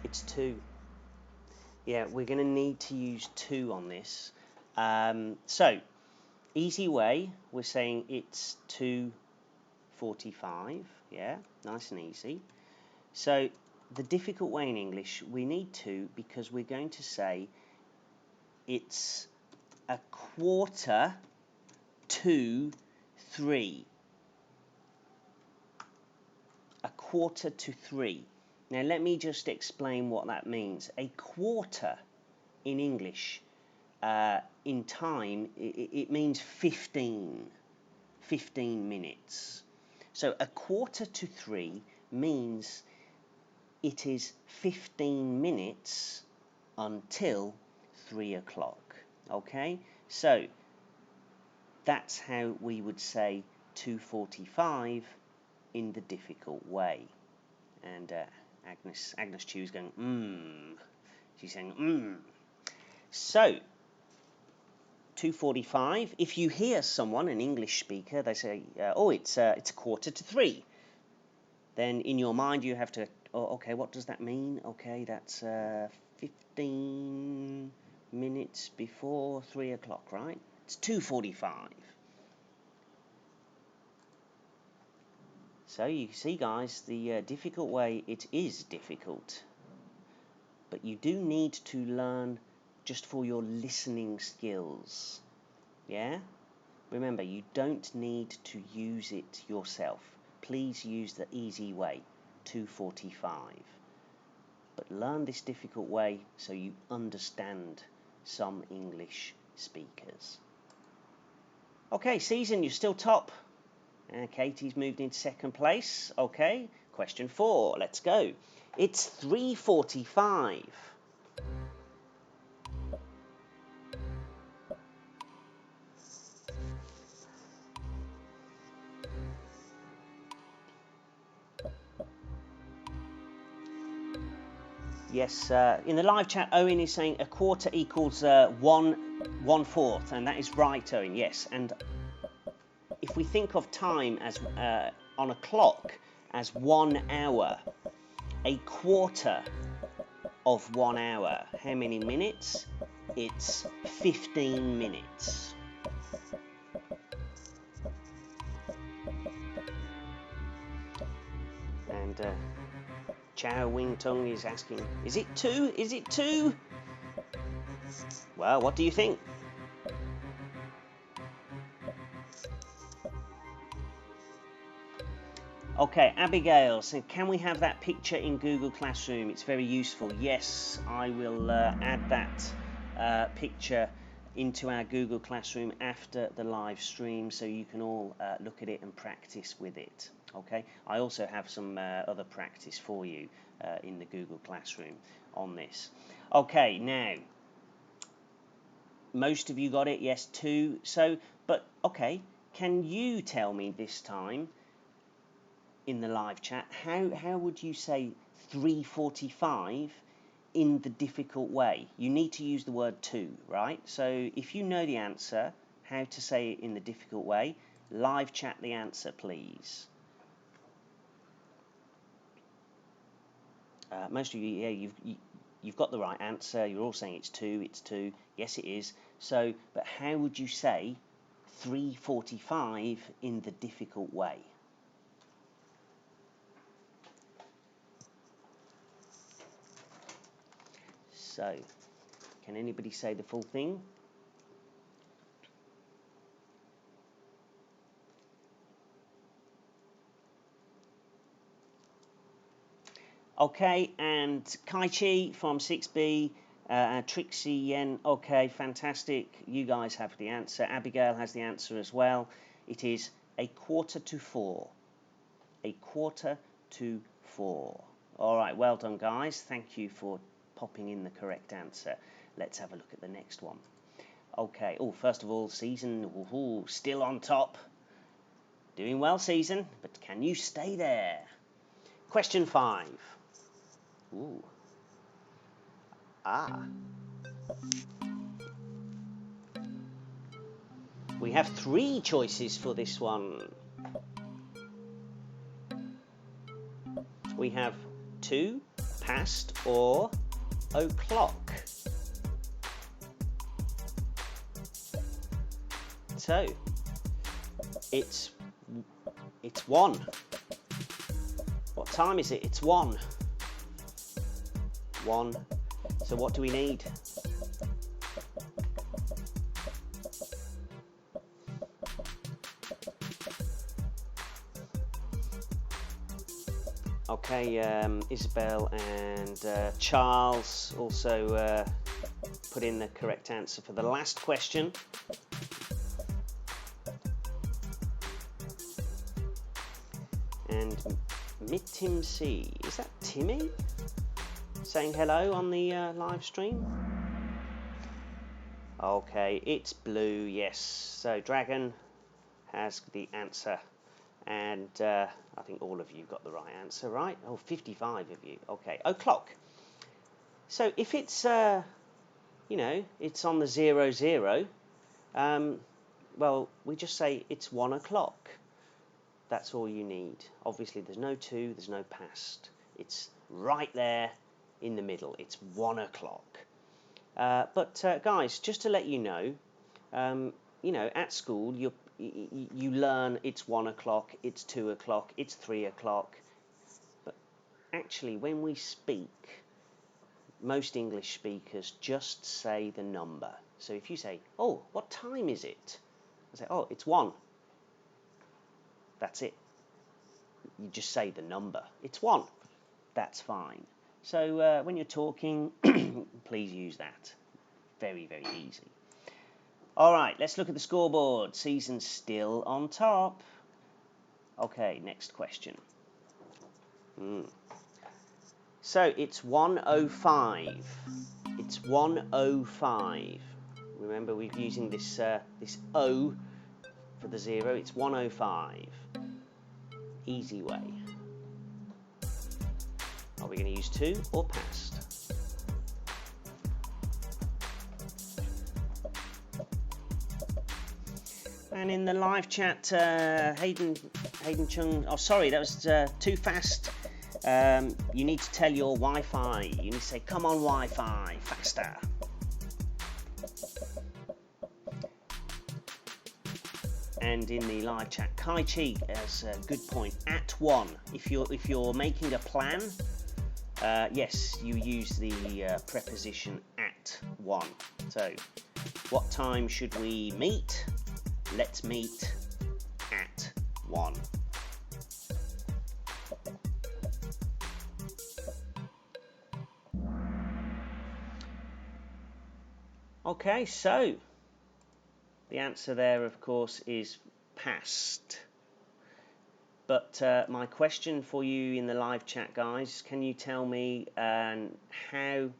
It's to. Yeah, we're going to need to use to on this. So, easy way, we're saying it's 2:45. Yeah, nice and easy. So, the difficult way in English, we need to because we're going to say it's 2:45. 2:45. Now, let me just explain what that means. A quarter in English, in time, it means 15 minutes. So 2:45 means it is 15 minutes until 3 o'clock. Okay? So that's how we would say 2:45 in the difficult way. And Agnes Chu is going, She's saying, So, 2:45. If you hear someone, an English speaker, they say, it's 2:45. Then in your mind you have to, okay, what does that mean? Okay, that's 15 minutes before 3 o'clock, right? It's 2:45. So you see, guys, the difficult way, it is difficult. But you do need to learn just for your listening skills. Yeah? Remember, you don't need to use it yourself. Please use the easy way, 2:45. But learn this difficult way so you understand some English speakers. Okay, Season, you're still top. Katie's moved into second place. Okay, question 4. Let's go. It's 3:45. Yes, in the live chat, Owen is saying a quarter equals 1/4, and that is right, Owen. Yes, and if if we think of time as on a clock as 1 hour, a quarter of 1 hour, how many minutes? It's 15 minutes. And Chow Wing Tung is asking, is it 2? Is it 2? Well, what do you think? Okay, Abigail, so can we have that picture in Google Classroom? It's very useful. Yes, I will add that picture into our Google Classroom after the live stream so you can all look at it and practice with it. Okay, I also have some other practice for you in the Google Classroom on this. Okay, now, most of you got it, yes, 2. So, but okay, can you tell me this time in the live chat, how would you say 3:45 in the difficult way? You need to use the word 2, right? So if you know the answer, how to say it in the difficult way, live chat the answer, please. Most of you, yeah, you've got the right answer. You're all saying it's 2, it's 2. Yes, it is. So, but how would you say 3:45 in the difficult way? So, can anybody say the full thing? Okay, and Kai Chi from 6B, Trixie Yen, okay, fantastic. You guys have the answer. Abigail has the answer as well. It is 3:45. 3:45. All right, well done, guys. Thank you for popping in the correct answer. Let's have a look at the next one. Okay, oh, first of all, Season, still on top. Doing well, Season, but can you stay there? Question 5. Ooh. We have 3 choices for this one. We have 2, past, or o'clock. So, it's 1. What time is it? It's 1. 1. So what do we need? Okay, Isabel and Charles also put in the correct answer for the last question. And Mitim C, is that Timmy saying hello on the live stream? Okay, it's blue, yes. So Dragon has the answer. And I think all of you got the right answer, right? Oh, 55 of you. Okay, o'clock. So if it's, it's on the 00, well, we just say it's 1 o'clock. That's all you need. Obviously, there's no 2, there's no past. It's right there in the middle. It's 1 o'clock. But guys, just to let you know, at school, you learn it's 1 o'clock, it's 2 o'clock, it's 3 o'clock. But actually, when we speak, most English speakers just say the number. So if you say, oh, what time is it? I say, oh, it's 1. That's it. You just say the number. It's 1. That's fine. So when you're talking, please use that. Very, very easy. All right, let's look at the scoreboard. Season's still on top. Okay, next question. So it's 1:05. It's 1:05. Remember, we're using this this O for the 0. It's 1:05. Easy way. Are we going to use 2 or past? And in the live chat, Hayden Chung. Oh, sorry, that was too fast. You need to tell your Wi-Fi. You need to say, "Come on, Wi-Fi, faster." And in the live chat, Kai Chi has a good point. At 1, if you're making a plan, yes, you use the preposition at 1. So, what time should we meet? Let's meet at 1. Okay, so the answer there, of course, is past. But my question for you in the live chat, guys, can you tell me how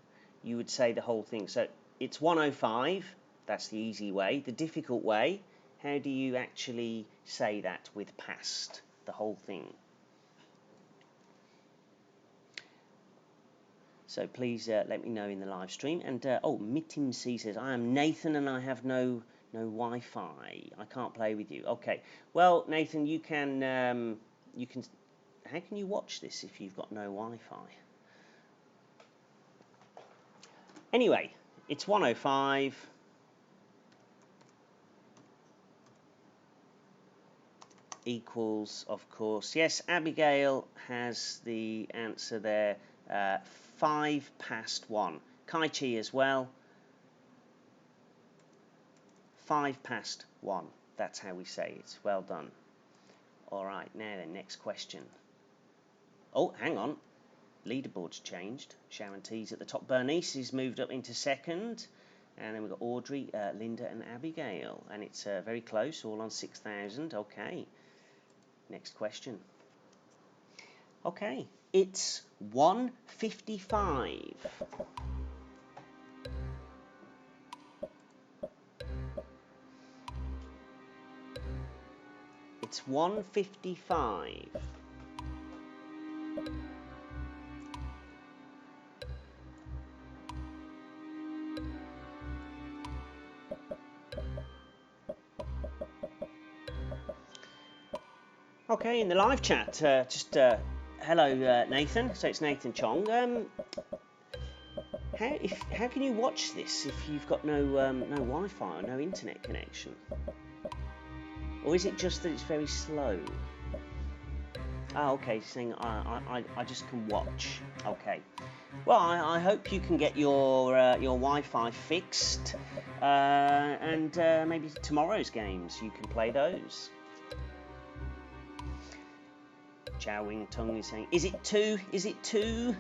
you would say the whole thing? So it's 1:05. That's the easy way. The difficult way, how do you actually say that with past, the whole thing? So please let me know in the live stream. And Mitim C says, "I am Nathan and I have no Wi-Fi. I can't play with you." Okay. Well, Nathan, you can. How can you watch this if you've got no Wi-Fi? Anyway, it's 1:05. Equals, of course. Yes, Abigail has the answer there. 1:05. Kai Chi as well. 1:05. That's how we say it. Well done. All right, now then, next question. Oh, hang on. Leaderboard's changed. Sharon T's at the top. Bernice is moved up into second. And then we've got Audrey, Linda and Abigail. And it's very close, all on 6,000. Okay. Next question. Okay, it's 1:55. It's 1:55. Okay, in the live chat, hello Nathan. So it's Nathan Chong. How can you watch this if you've got no Wi-Fi or no internet connection? Or is it just that it's very slow? Oh, okay, saying I just can watch. Okay. Well, I hope you can get your Wi-Fi fixed, and maybe tomorrow's games you can play those. Chow Wing Tung is saying, "Is it 2? Is it 2?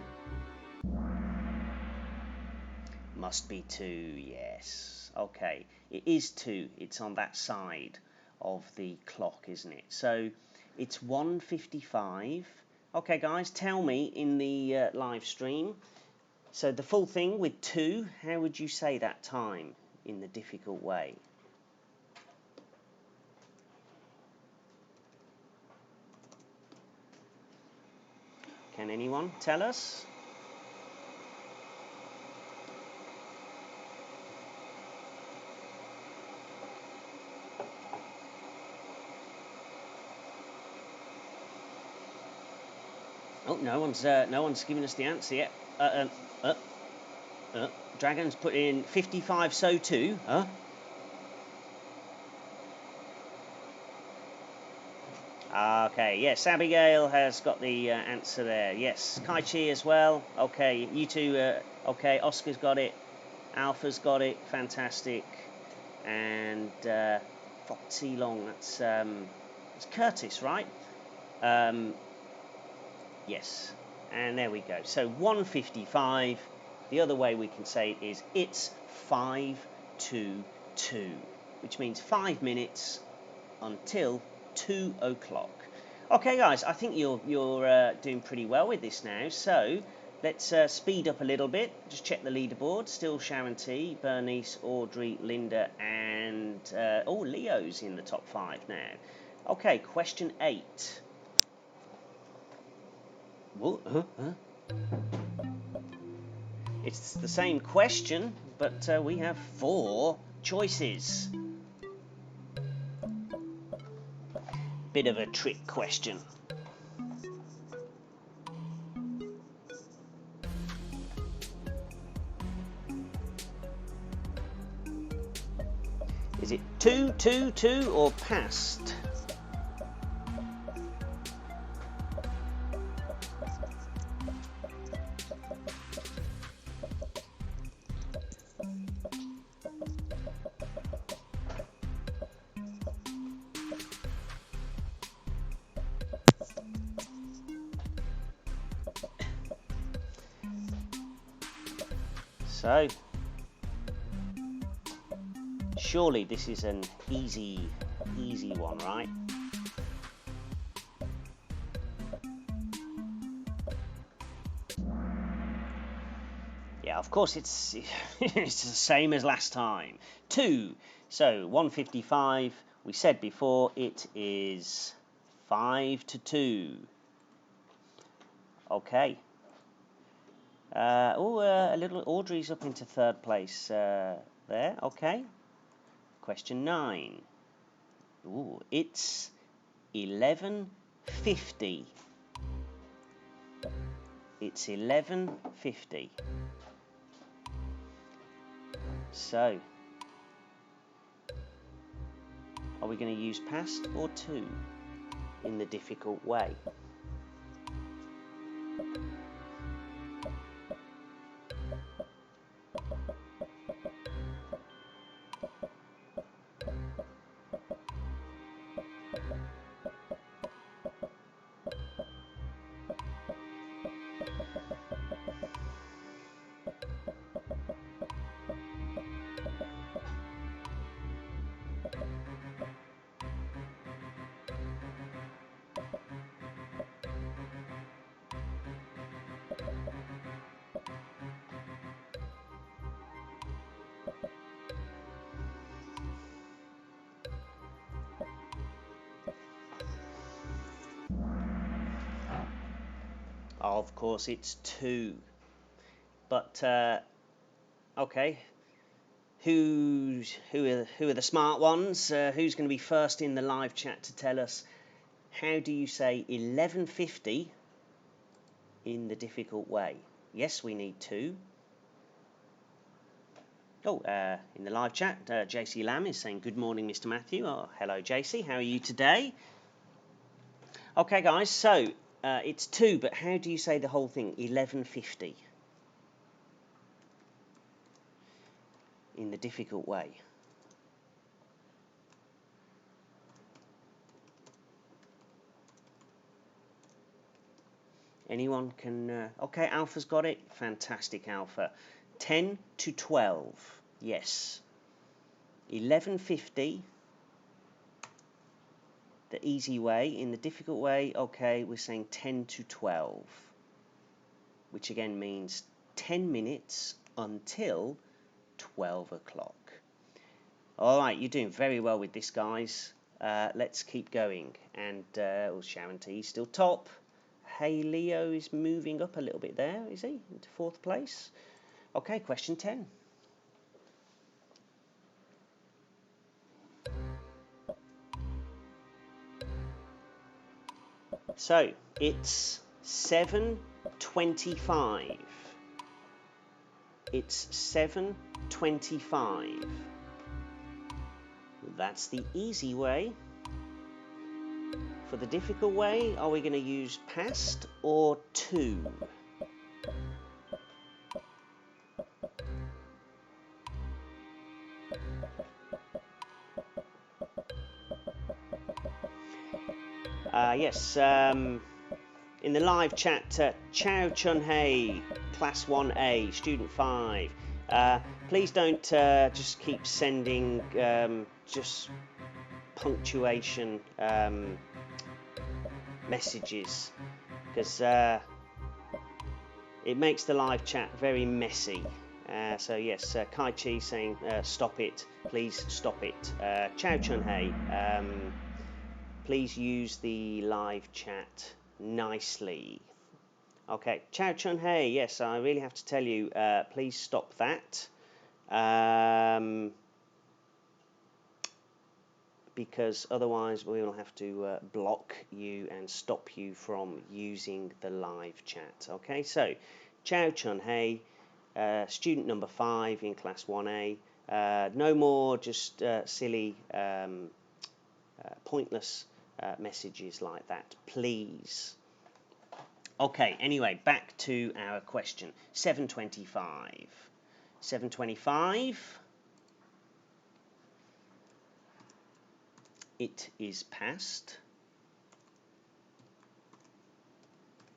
Must be 2, yes. Okay, it is 2. It's on that side of the clock, isn't it? So it's 1:55. Okay, guys, tell me in the live stream. So the full thing with 2, how would you say that time in the difficult way? Can anyone tell us? Oh, no one's giving us the answer yet. Dragon's put in 55, so too. Huh? Okay, yes, Abigail has got the answer there. Yes, Kai Chi as well. Okay, you two. Okay, Oscar's got it. Alpha's got it. Fantastic. And Foxy Long. That's Curtis, right? Yes. And there we go. So 1:55. The other way we can say it is it's 5 to 2, which means 5 minutes until 2 o'clock. Okay, guys, I think you're doing pretty well with this now. So let's speed up a little bit. Just check the leaderboard. Still Sharon T, Bernice, Audrey, Linda, and Leo's in the top 5 now. Okay, question 8. It's the same question, but we have 4 choices. Bit of a trick question. Is it 2, 2, 2 or past? So, surely this is an easy one, right? Yeah, of course it's it's the same as last time. 2. So 155. We said before it is 5 to 2. Okay. A little Audrey's up into third place there. Okay. Question 9. Ooh, it's 11:50. It's 11:50. So, are we going to use past or to in the difficult way? Of course, it's 2. But okay, who are the smart ones? Who's going to be first in the live chat to tell us how do you say 11:50 in the difficult way? Yes, we need 2. Oh, in the live chat, JC Lamb is saying, good morning, Mr. Matthew. Oh, hello, JC. How are you today? Okay, guys, so it's 2, but how do you say the whole thing? 11:50 in the difficult way. Anyone can... okay, Alpha's got it. Fantastic, Alpha. 10 to 12. Yes. 11:50. The easy way. In the difficult way, okay, we're saying 10 to 12. Which again means 10 minutes until 12 o'clock. All right, you're doing very well with this, guys. Let's keep going. And Sharon T still top. Hey, Leo is moving up a little bit there, is he? Into 4th place. Okay, question 10. So, it's 7:25. It's 7:25. That's the easy way. For the difficult way, are we going to use past or to? Yes, in the live chat, Chow Chun Hei, Class 1A, Student 5. Please don't just keep sending just punctuation messages, because it makes the live chat very messy. So yes, Kai Chi saying stop it, please stop it. Chow Chun Hei, please use the live chat nicely. Okay, Chow Chun Hei, yes, I really have to tell you, please stop that. because otherwise we will have to block you and stop you from using the live chat. Okay, so Chow Chun Hei, student number 5 in class 1A. No more just silly, pointless messages like that, please. Okay, anyway, back to our question. 725. 725. It is past.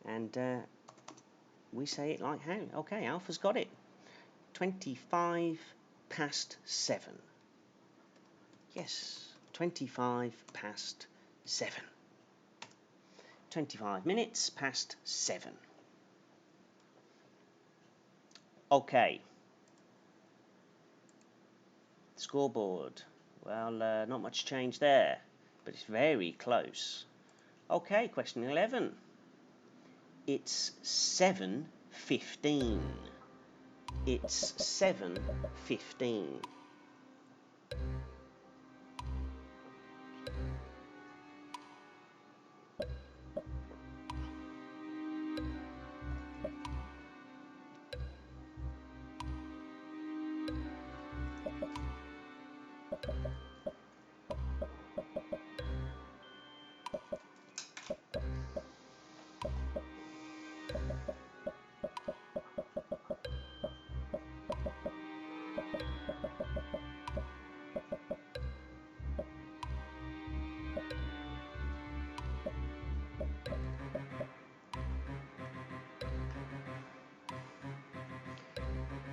And we say it like how? Okay, Alpha's got it. 25 past 7. Yes, 25 past 7. 25 minutes past 7. Okay. Scoreboard. Well, not much change there, but it's very close. Okay, question 11. It's 7:15. It's 7:15.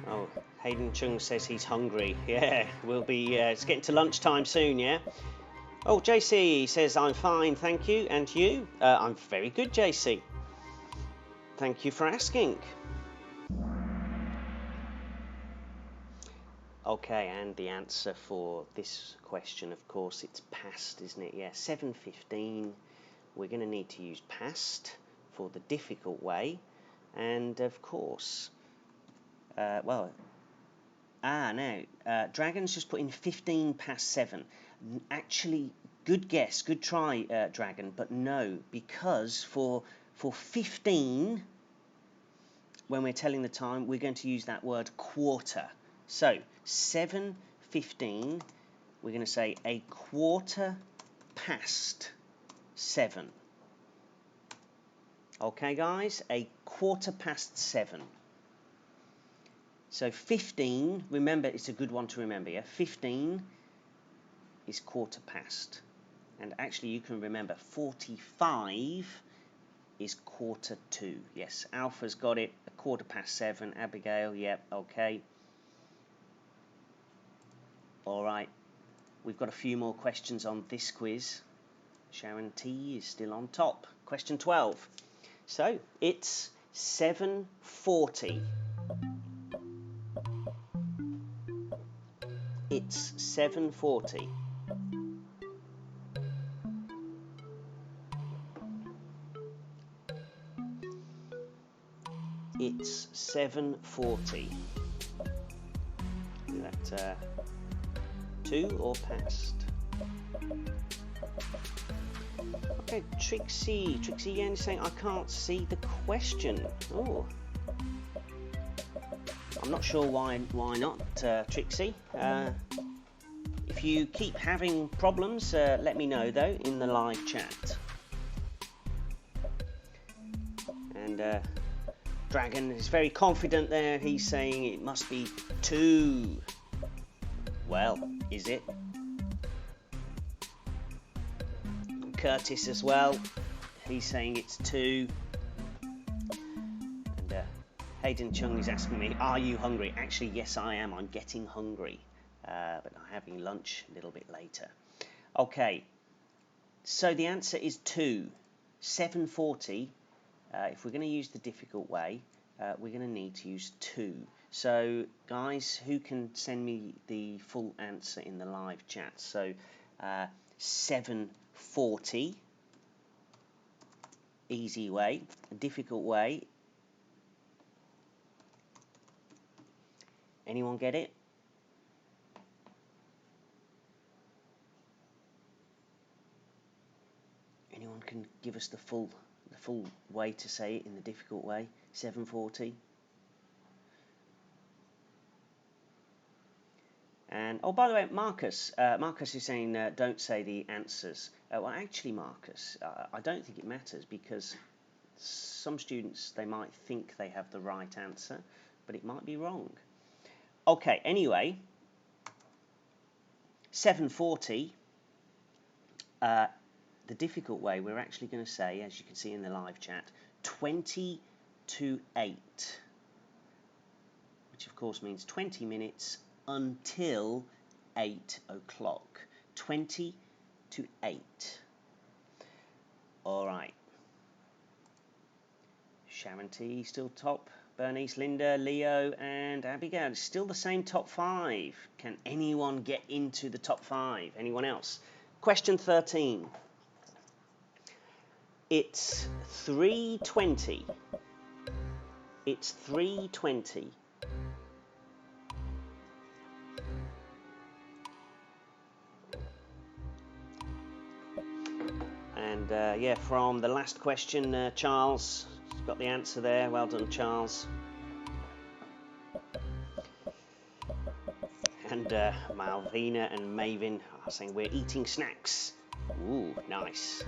Oh, Hayden Chung says he's hungry. Yeah, we'll be. It's getting to lunchtime soon. Yeah. Oh, JC says I'm fine, thank you. And you? I'm very good, JC. Thank you for asking. Okay, and the answer for this question, of course, it's past, isn't it? Yeah, 7:15. We're going to need to use past for the difficult way, and of course, no. Dragon's just put in 15 past 7. Actually, good guess, good try, Dragon, but no, because for 15, when we're telling the time, we're going to use that word quarter. So 7:15, we're going to say a quarter past 7. Okay, guys, a quarter past 7. So 15, remember, it's a good one to remember, yeah? 15 is quarter past. And actually, you can remember 45 is quarter to. Yes, Alpha's got it, a quarter past 7. Abigail, yep, okay. All right, we've got a few more questions on this quiz. Sharon T is still on top. Question 12. So, it's 7:40. It's 7:40. It's 7:40. Is that to or past? Okay, Trixie Yen is saying I can't see the question. Oh, I'm not sure why not, Trixie. If you keep having problems, let me know though in the live chat. And Dragon is very confident there. He's saying it must be 2. Well, is it? Curtis as well. He's saying it's 2. And Hayden Chung is asking me, are you hungry? Actually, yes, I am. I'm getting hungry. But I'm having lunch a little bit later. Okay. So the answer is 2. 7:40. If we're going to use the difficult way, we're going to need to use 2. So, guys, who can send me the full answer in the live chat? So, 7:40, easy way. Difficult way. Anyone get it? can give us the full way to say it in the difficult way? 7:40. And oh, by the way, Marcus is saying don't say the answers. Well, actually, Marcus, I don't think it matters, because some students, they might think they have the right answer, but it might be wrong. Okay, anyway, 7:40. The difficult way, we're actually going to say, as you can see in the live chat, 20 to 8, which of course means 20 minutes until 8 o'clock. 20 to 8. All right. Sharon T still top. Bernice, Linda, Leo, and Abigail. It's still the same top 5. Can anyone get into the top 5? Anyone else? Question 13. It's 3:20. It's 3:20. And yeah, from the last question, Charles got the answer there. Well done, Charles. And Malvina and Maven are saying we're eating snacks. Ooh, nice.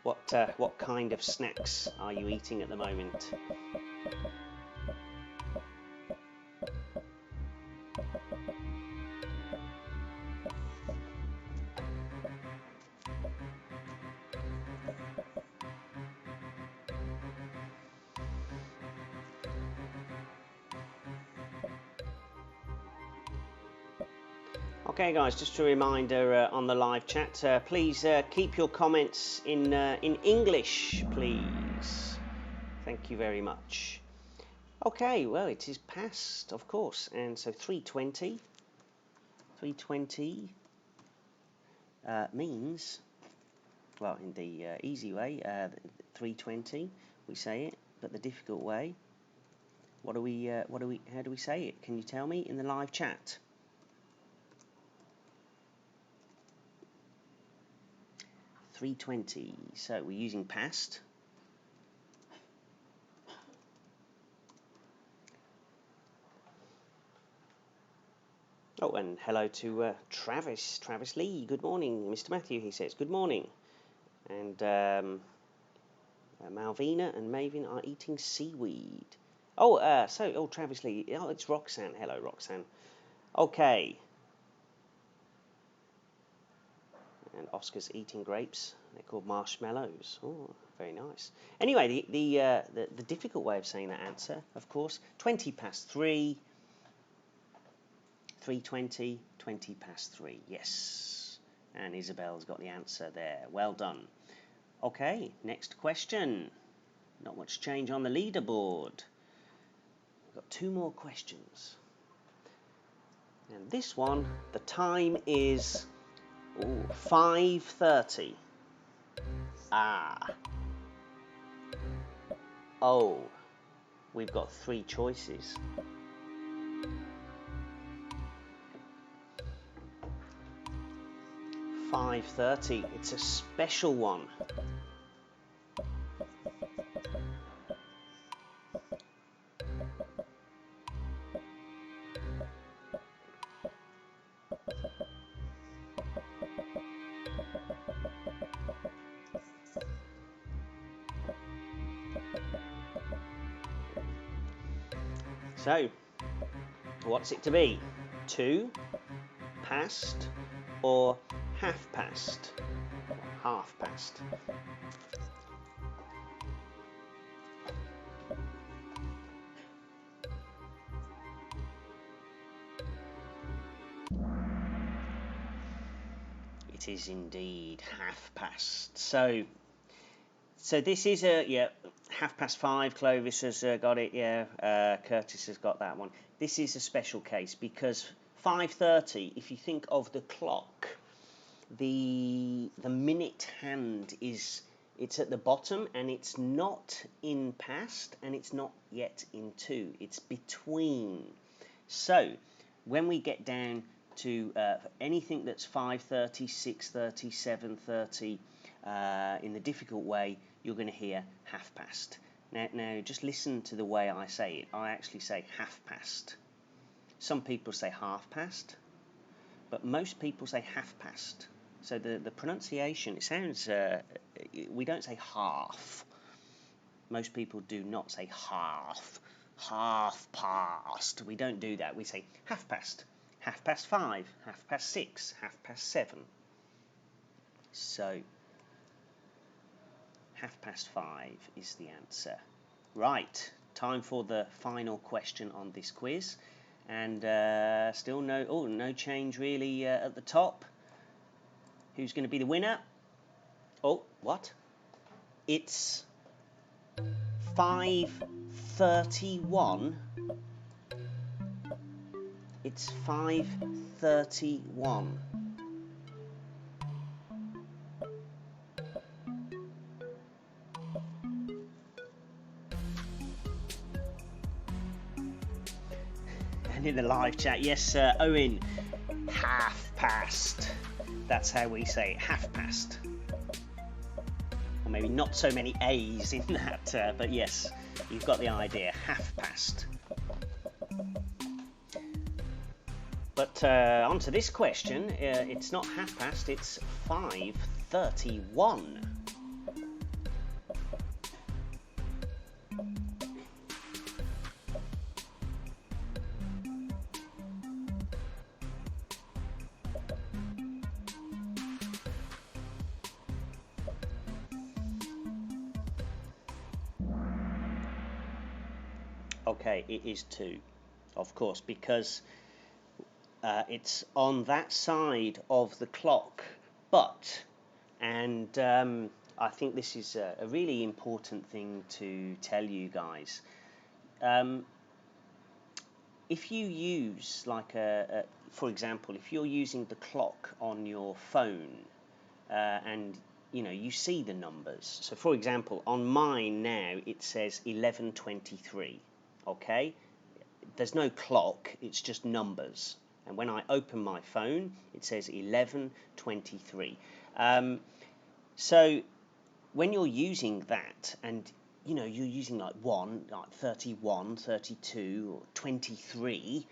What kind of snacks are you eating at the moment? Okay, guys, just a reminder on the live chat, please keep your comments in English, please. Thank you very much. Okay, well, it is past, of course, and so 3:20. 3:20 means, well, in the easy way, 3:20, we say it, but the difficult way, how do we say it? Can you tell me in the live chat? 3:20. So we're using past. Oh, and hello to Travis Lee. Good morning, Mr. Matthew. He says good morning. And Malvina and Maven are eating seaweed. Oh, Travis Lee. Oh, it's Roxanne. Hello, Roxanne. Okay. And Oscar's eating grapes. They're called marshmallows. Oh, very nice. Anyway, the difficult way of saying that answer, of course, 20 past 3. 3:20, 20 past 3. Yes. And Isabel's got the answer there. Well done. Okay, next question. Not much change on the leaderboard. We've got 2 more questions. And this one, the time is 5:30. Oh, we've got 3 choices. 5:30. It's a special one. So, what's it to be? 2, past, or half past? Half past. It is indeed half past. So this is a 5:30. Clovis has got it. Curtis has got that one. This is a special case because 5:30. If you think of the clock, the minute hand it's at the bottom, and it's not in past, and it's not yet in 2. It's between. So when we get down to anything that's 5:30, 6:30, 7:30, In the difficult way, you're going to hear half past. Now, just listen to the way I say it. I actually say half past. Some people say half past, but most people say half past. So the pronunciation, it sounds, we don't say half. Most people do not say half past. We don't do that. We say half past 5, 6, 7. So 5:30 is the answer. Right, time for the final question on this quiz. And still no change really at the top. Who's going to be the winner? Oh, what? It's 5:31. It's 5:31. And in the live chat, yes, Owen, half past. That's how we say it, half past. Or maybe not so many A's in that, but yes, you've got the idea, half past. But on to this question, it's not half past, it's 5:31. Okay, it is 2, of course, because it's on that side of the clock, but, and I think this is a really important thing to tell you guys. If you use, like, for example, if you're using the clock on your phone and you see the numbers. So, for example, on mine now it says 11:23. Okay, there's no clock; it's just numbers. And when I open my phone, it says 11:23. So when you're using that, and you're using like 31, 32, or 23,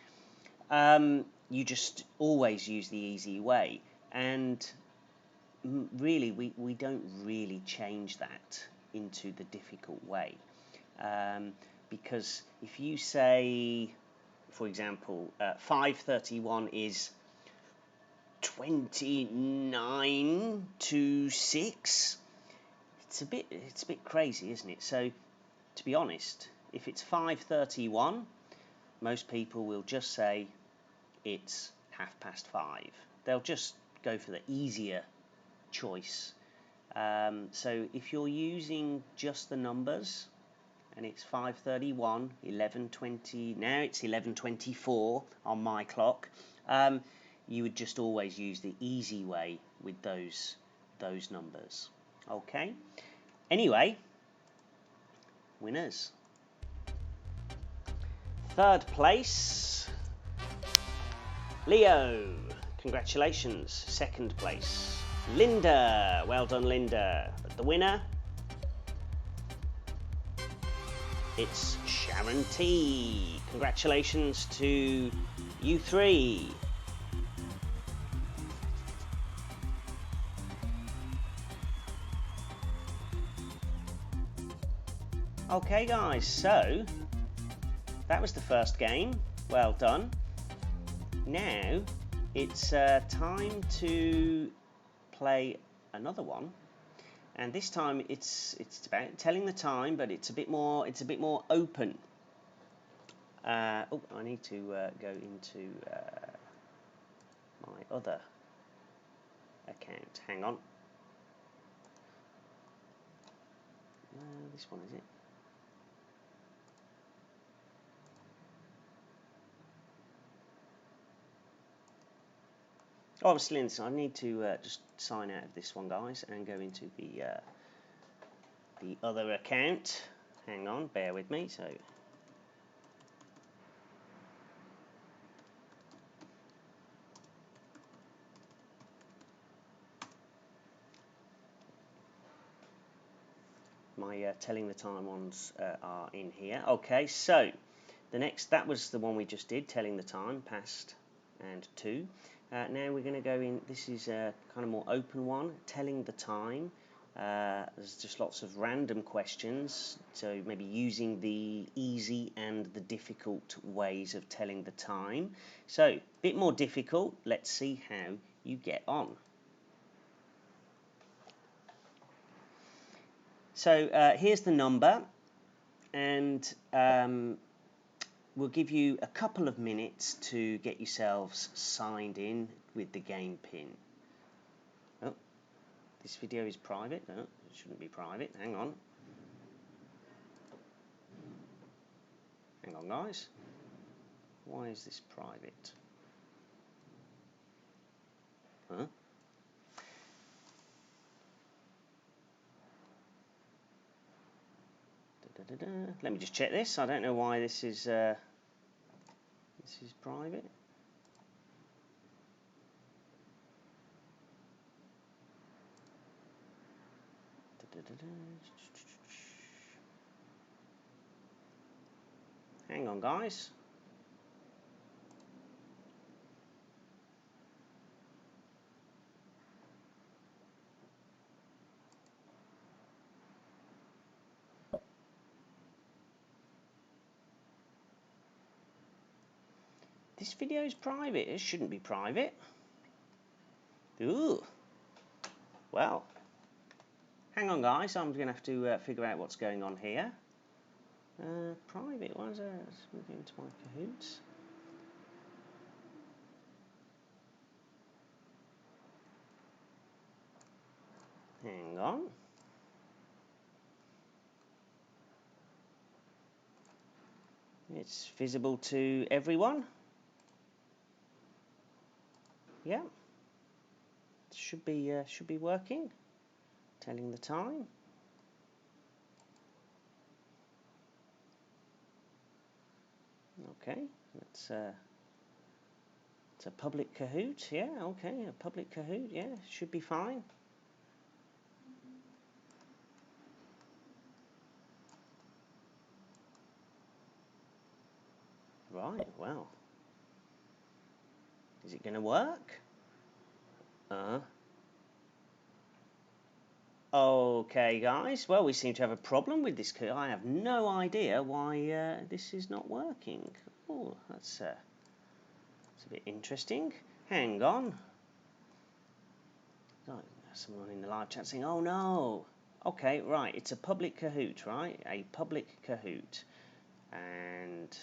you just always use the easy way. And really, we don't really change that into the difficult way. Because if you say, for example, 5:31 is 29 to 6, it's a bit crazy, isn't it? So, to be honest, if it's 5:31, most people will just say it's 5:30. They'll just go for the easier choice. So if you're using just the numbers, and it's 5:31, 11:20, now it's 11:24 on my clock, you would just always use the easy way with those numbers. Okay? Anyway, winners. Third place, Leo. Congratulations. Second place, Linda. Well done, Linda. But the winner, it's Sharon T. Congratulations to you three. Okay, guys, so that was the first game. Well done. Now it's time to play another one, and this time it's about telling the time, but it's a bit more open. I need to go into my other account. Hang on. This one, is it? Oh, I'm still in this. I need to just sign out of this one, guys, and go into the other account. Hang on, bear with me. So, My telling the time ones are in here. Okay, so that was the one we just did, telling the time, past and to. Now we're going to go in, this is a kind of more open one, telling the time. There's just lots of random questions, so maybe using the easy and the difficult ways of telling the time. So, a bit more difficult, let's see how you get on. So, here's the number, and we'll give you a couple of minutes to get yourselves signed in with the game pin. Oh, this video is private. No, it shouldn't be private. Hang on. Hang on, guys. Why is this private? Huh? Let me just check this. I don't know why this is private. Hang on, guys. This video is private. It shouldn't be private. Ooh. Well. Hang on, guys. I'm going to have to figure out what's going on here. Private. Why is that? Let's move into my Kahoots. Hang on. It's visible to everyone. Yeah. Should be working. Telling the time. Okay. It's a public Kahoot. Yeah. Okay. A public Kahoot. Yeah. Should be fine. Right, well. Is it going to work? Okay, guys. Well, we seem to have a problem with this. I have no idea why this is not working. Oh, that's a bit interesting. Hang on. Oh, someone in the live chat saying, oh, no. Okay, right. It's a public Kahoot, right? A public Kahoot. And...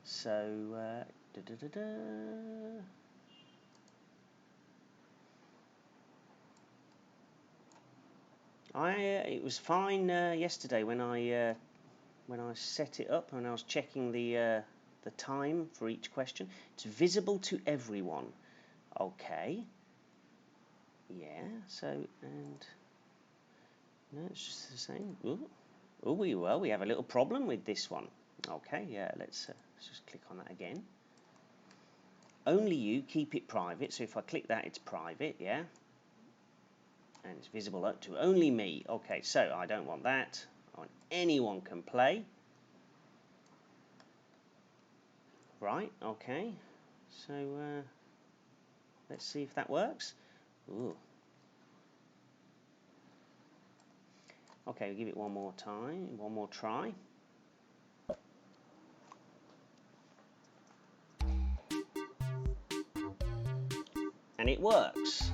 so, it was fine yesterday when I set it up and I was checking the time for each question. It's visible to everyone. Okay. Yeah. So and no, it's just the same. Oh, we have a little problem with this one. Okay. Yeah. Let's just click on that again. Only you, keep it private. So if I click that, it's private. Yeah. And it's visible up to only me. Okay. So I don't want that. I want anyone can play. Right, okay. So let's see if that works. Ooh. Okay, we'll give it one more time, one more try. And it works.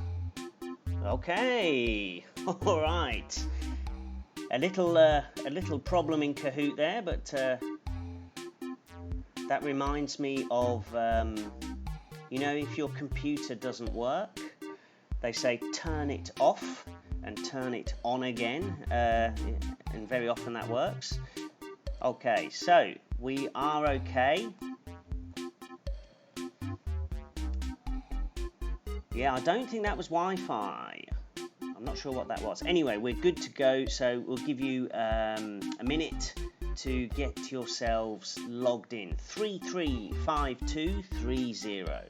Okay. All right. A little problem in Kahoot there, but that reminds me of if your computer doesn't work, they say turn it off and turn it on again, and very often that works. Okay, so we are okay. Yeah, I don't think that was Wi-Fi. I'm not sure what that was. Anyway, we're good to go, so we'll give you a minute to get yourselves logged in. 335230.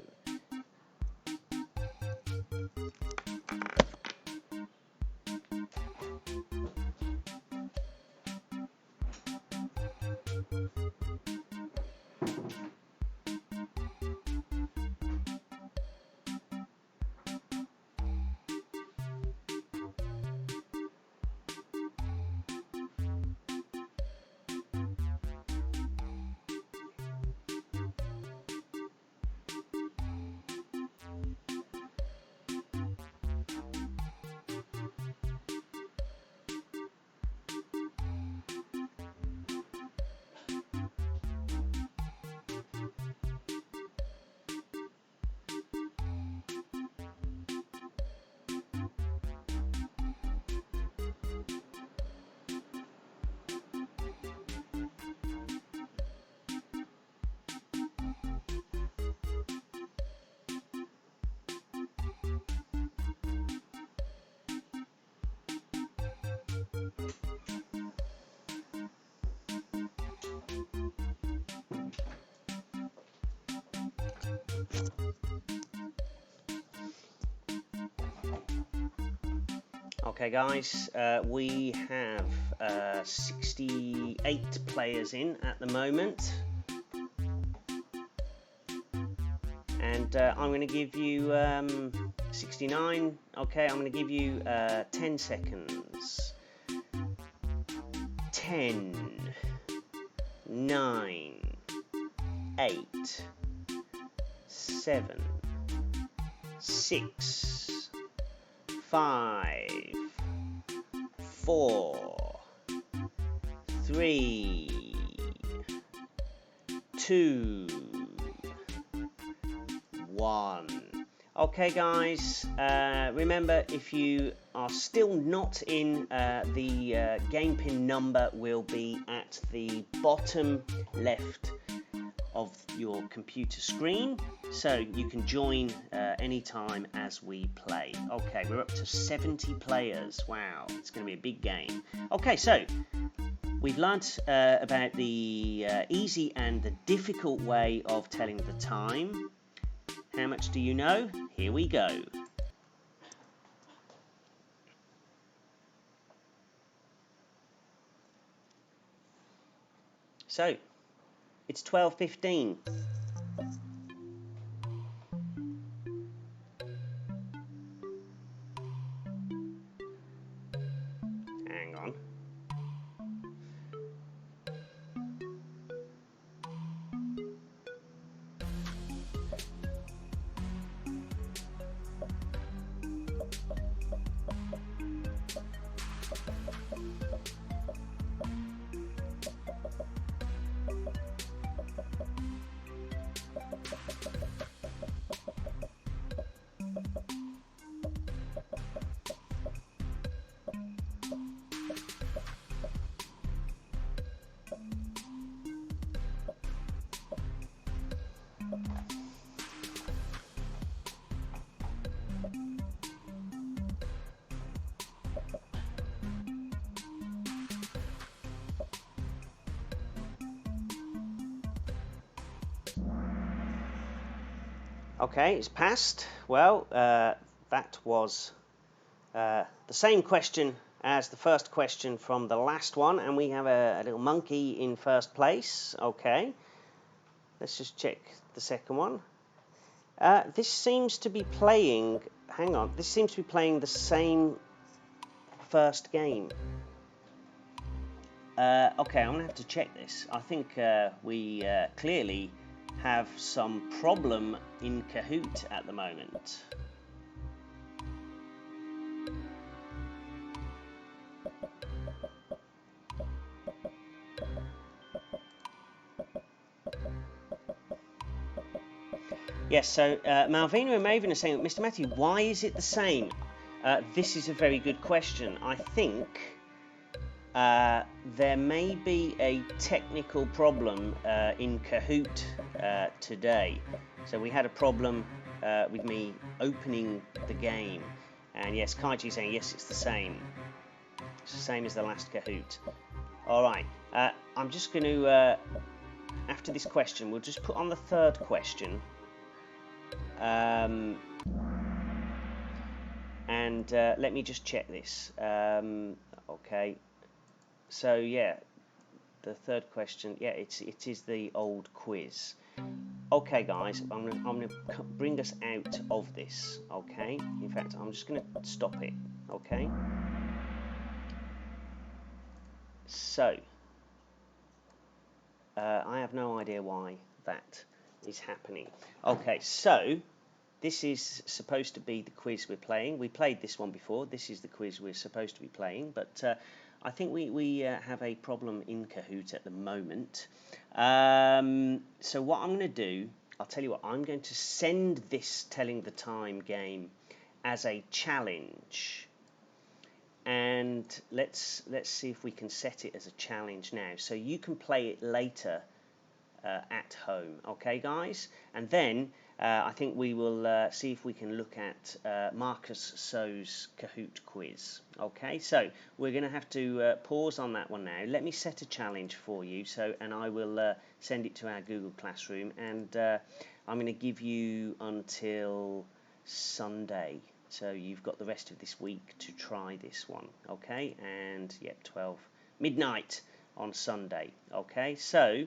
Okay, guys, we have 68 players in at the moment. And I'm going to give you 69. Okay, I'm going to give you 10 seconds. 10, 9, 8, 7, 6, 5, 4, 3, 2, 1. Okay, guys, remember, if you are still not in, the game pin number will be at the bottom left of your computer screen, so you can join anytime as we play. Okay, we're up to 70 players. Wow, it's going to be a big game. Okay, so we've learnt about the easy and the difficult way of telling the time. How much do you know? Here we go. So, it's 12:15. Hang on. Okay, it's passed. Well, that was the same question as the first question from the last one, and we have a little monkey in first place. Okay, let's just check the second one. This seems to be playing, hang on, this seems to be playing the same first game. Okay, I'm going to have to check this. I think we clearly have some problem in Kahoot at the moment. Yes, so Malvina and Maven are saying, Mr. Matthew, why is it the same? This is a very good question. I think there may be a technical problem in Kahoot today. So we had a problem with me opening the game. And yes, Kaiji is saying, yes, it's the same. It's the same as the last Kahoot. All right, I'm just going to, after this question, we'll just put on the third question. And let me just check this. Okay. So yeah, the third question, yeah, it is the old quiz. Okay, guys, I'm gonna bring us out of this. Okay, in fact, I'm just gonna stop it. Okay. So I have no idea why that is happening. Okay, so this is supposed to be the quiz we're playing. We played this one before. This is the quiz we're supposed to be playing, but I think we have a problem in Kahoot at the moment. So what I'm going to do, I'll tell you what, I'm going to send this telling the time game as a challenge. And let's see if we can set it as a challenge now. So you can play it later at home. Okay, guys? And then I think we will see if we can look at Marcus So's Kahoot quiz. Okay, so we're going to have to pause on that one now. Let me set a challenge for you, and I will send it to our Google Classroom, and I'm going to give you until Sunday. So you've got the rest of this week to try this one, okay? And yep, 12 midnight on Sunday, okay? So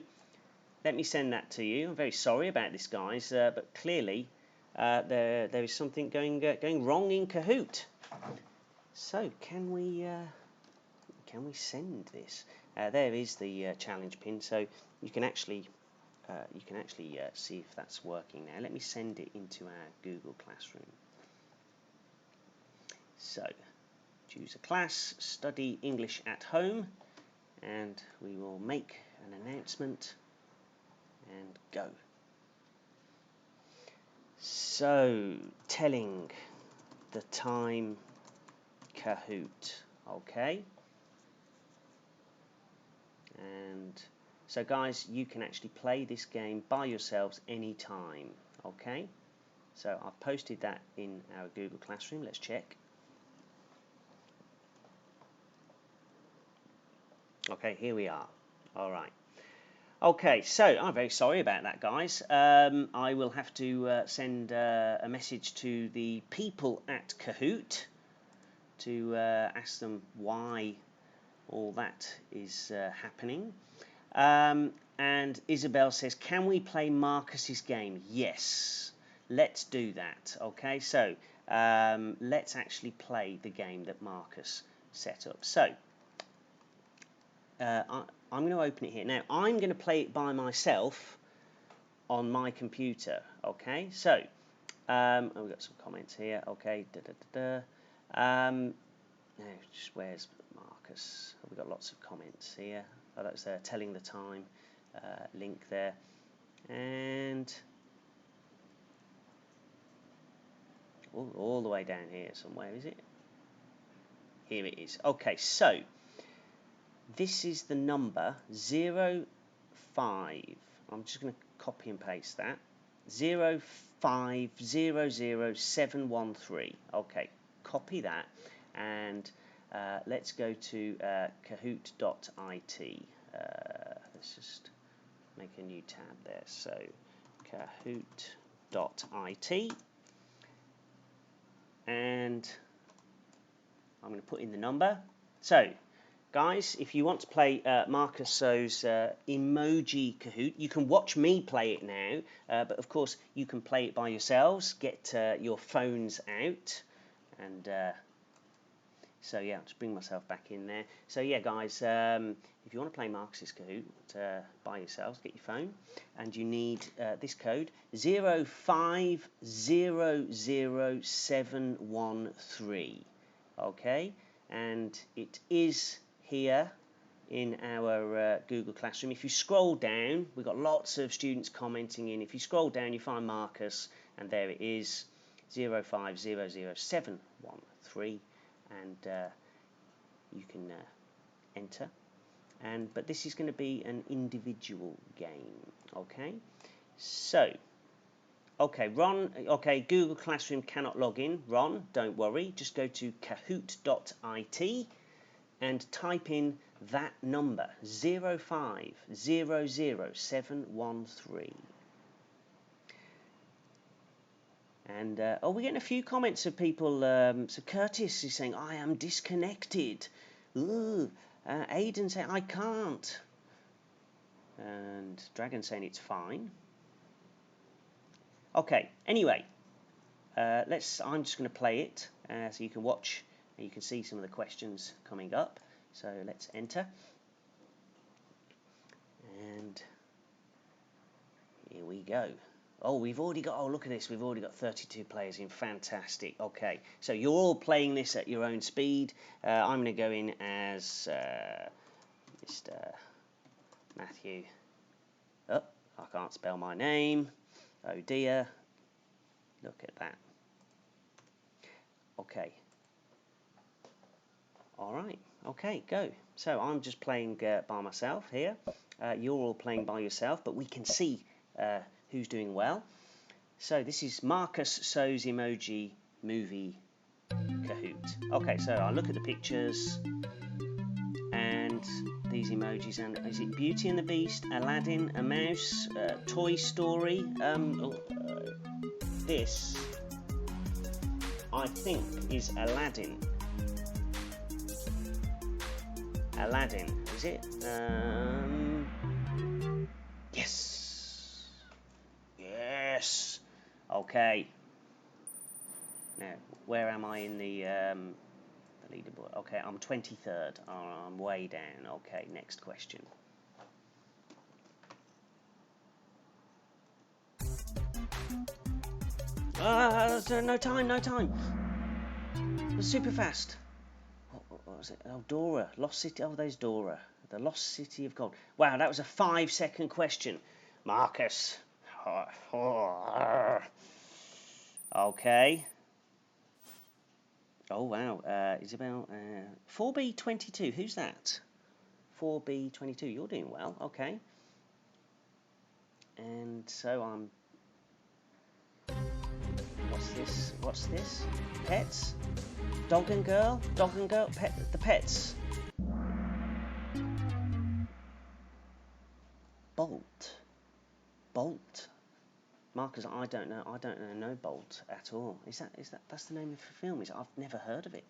let me send that to you. I'm very sorry about this, guys, but clearly there is something going wrong in Kahoot. So can we send this? There is the challenge pin, so you can actually see if that's working now. Let me send it into our Google Classroom. So choose a class, study English at home, and we will make an announcement and go. So telling the time Kahoot, okay? And so guys, you can actually play this game by yourselves anytime, okay? So I've posted that in our Google Classroom. Let's check. Okay, here we are. All right. Okay, so I'm very sorry about that, guys. I will have to send a message to the people at Kahoot to ask them why all that is happening. And Isabel says, can we play Marcus's game? Yes, let's do that. Okay, so let's actually play the game that Marcus set up. So I'm going to open it here. Now, I'm going to play it by myself on my computer, okay? So, we've got some comments here, okay, now, just where's Marcus? We've got lots of comments here. Oh, that's telling the time link there. And all the way down here somewhere, is it? Here it is. Okay, so this is the number 05. I'm just going to copy and paste that. 0500713. Okay, copy that, and let's go to Kahoot.it. Let's just make a new tab there. So Kahoot.it, and I'm going to put in the number. So guys, if you want to play Marcus So's emoji Kahoot, you can watch me play it now, but of course you can play it by yourselves. Get your phones out, and so yeah, I'll just bring myself back in there. So yeah, guys, if you want to play Marcus's Kahoot by yourselves, get your phone, and you need this code 0500713. Okay, and it is here in our Google Classroom. If you scroll down, we've got lots of students commenting in. If you scroll down, you find Marcus, and there it is, 0500713, and you can enter. But this is going to be an individual game, okay? So, okay, Ron, okay, Google Classroom cannot log in. Ron, don't worry, just go to Kahoot.it and type in that number, 0500713. And oh, we're getting a few comments of people. So Curtis is saying, I am disconnected. Ooh. Aidan saying, I can't. And Dragon saying it's fine. Okay, anyway, I'm just going to play it so you can watch and you can see some of the questions coming up. So let's enter. And here we go. Oh, we've already got, oh, look at this, we've already got 32 players in. Fantastic. Okay, so you're all playing this at your own speed. I'm going to go in as Mr. Matthew. Oh, I can't spell my name. Oh dear. Look at that. Okay. All right. Okay, go. So I'm just playing by myself here. You're all playing by yourself, but we can see who's doing well. So this is Marcus So's emoji movie Kahoot. Okay, so I look at the pictures and these emojis, and is it Beauty and the Beast, Aladdin, a mouse, Toy Story? This, I think, is Aladdin. Aladdin, is it? Yes. Yes. Okay. Now, where am I in the leaderboard? Okay, I'm 23rd. I'm way down. Okay, next question. No time, no time. It was super fast. What was it? Oh, Dora. Lost City. Oh, there's Dora. The Lost City of Gold. Wow, that was a 5-second question. Marcus. Okay. Oh, wow. Isabel. 4B22. Who's that? 4B22. You're doing well. Okay. And so I'm... What's this? What's this? Pets? Dog and girl? Dog and girl? The pets. Bolt. Bolt. Marcus, I don't know Bolt at all. That's the name of the film? I've never heard of it.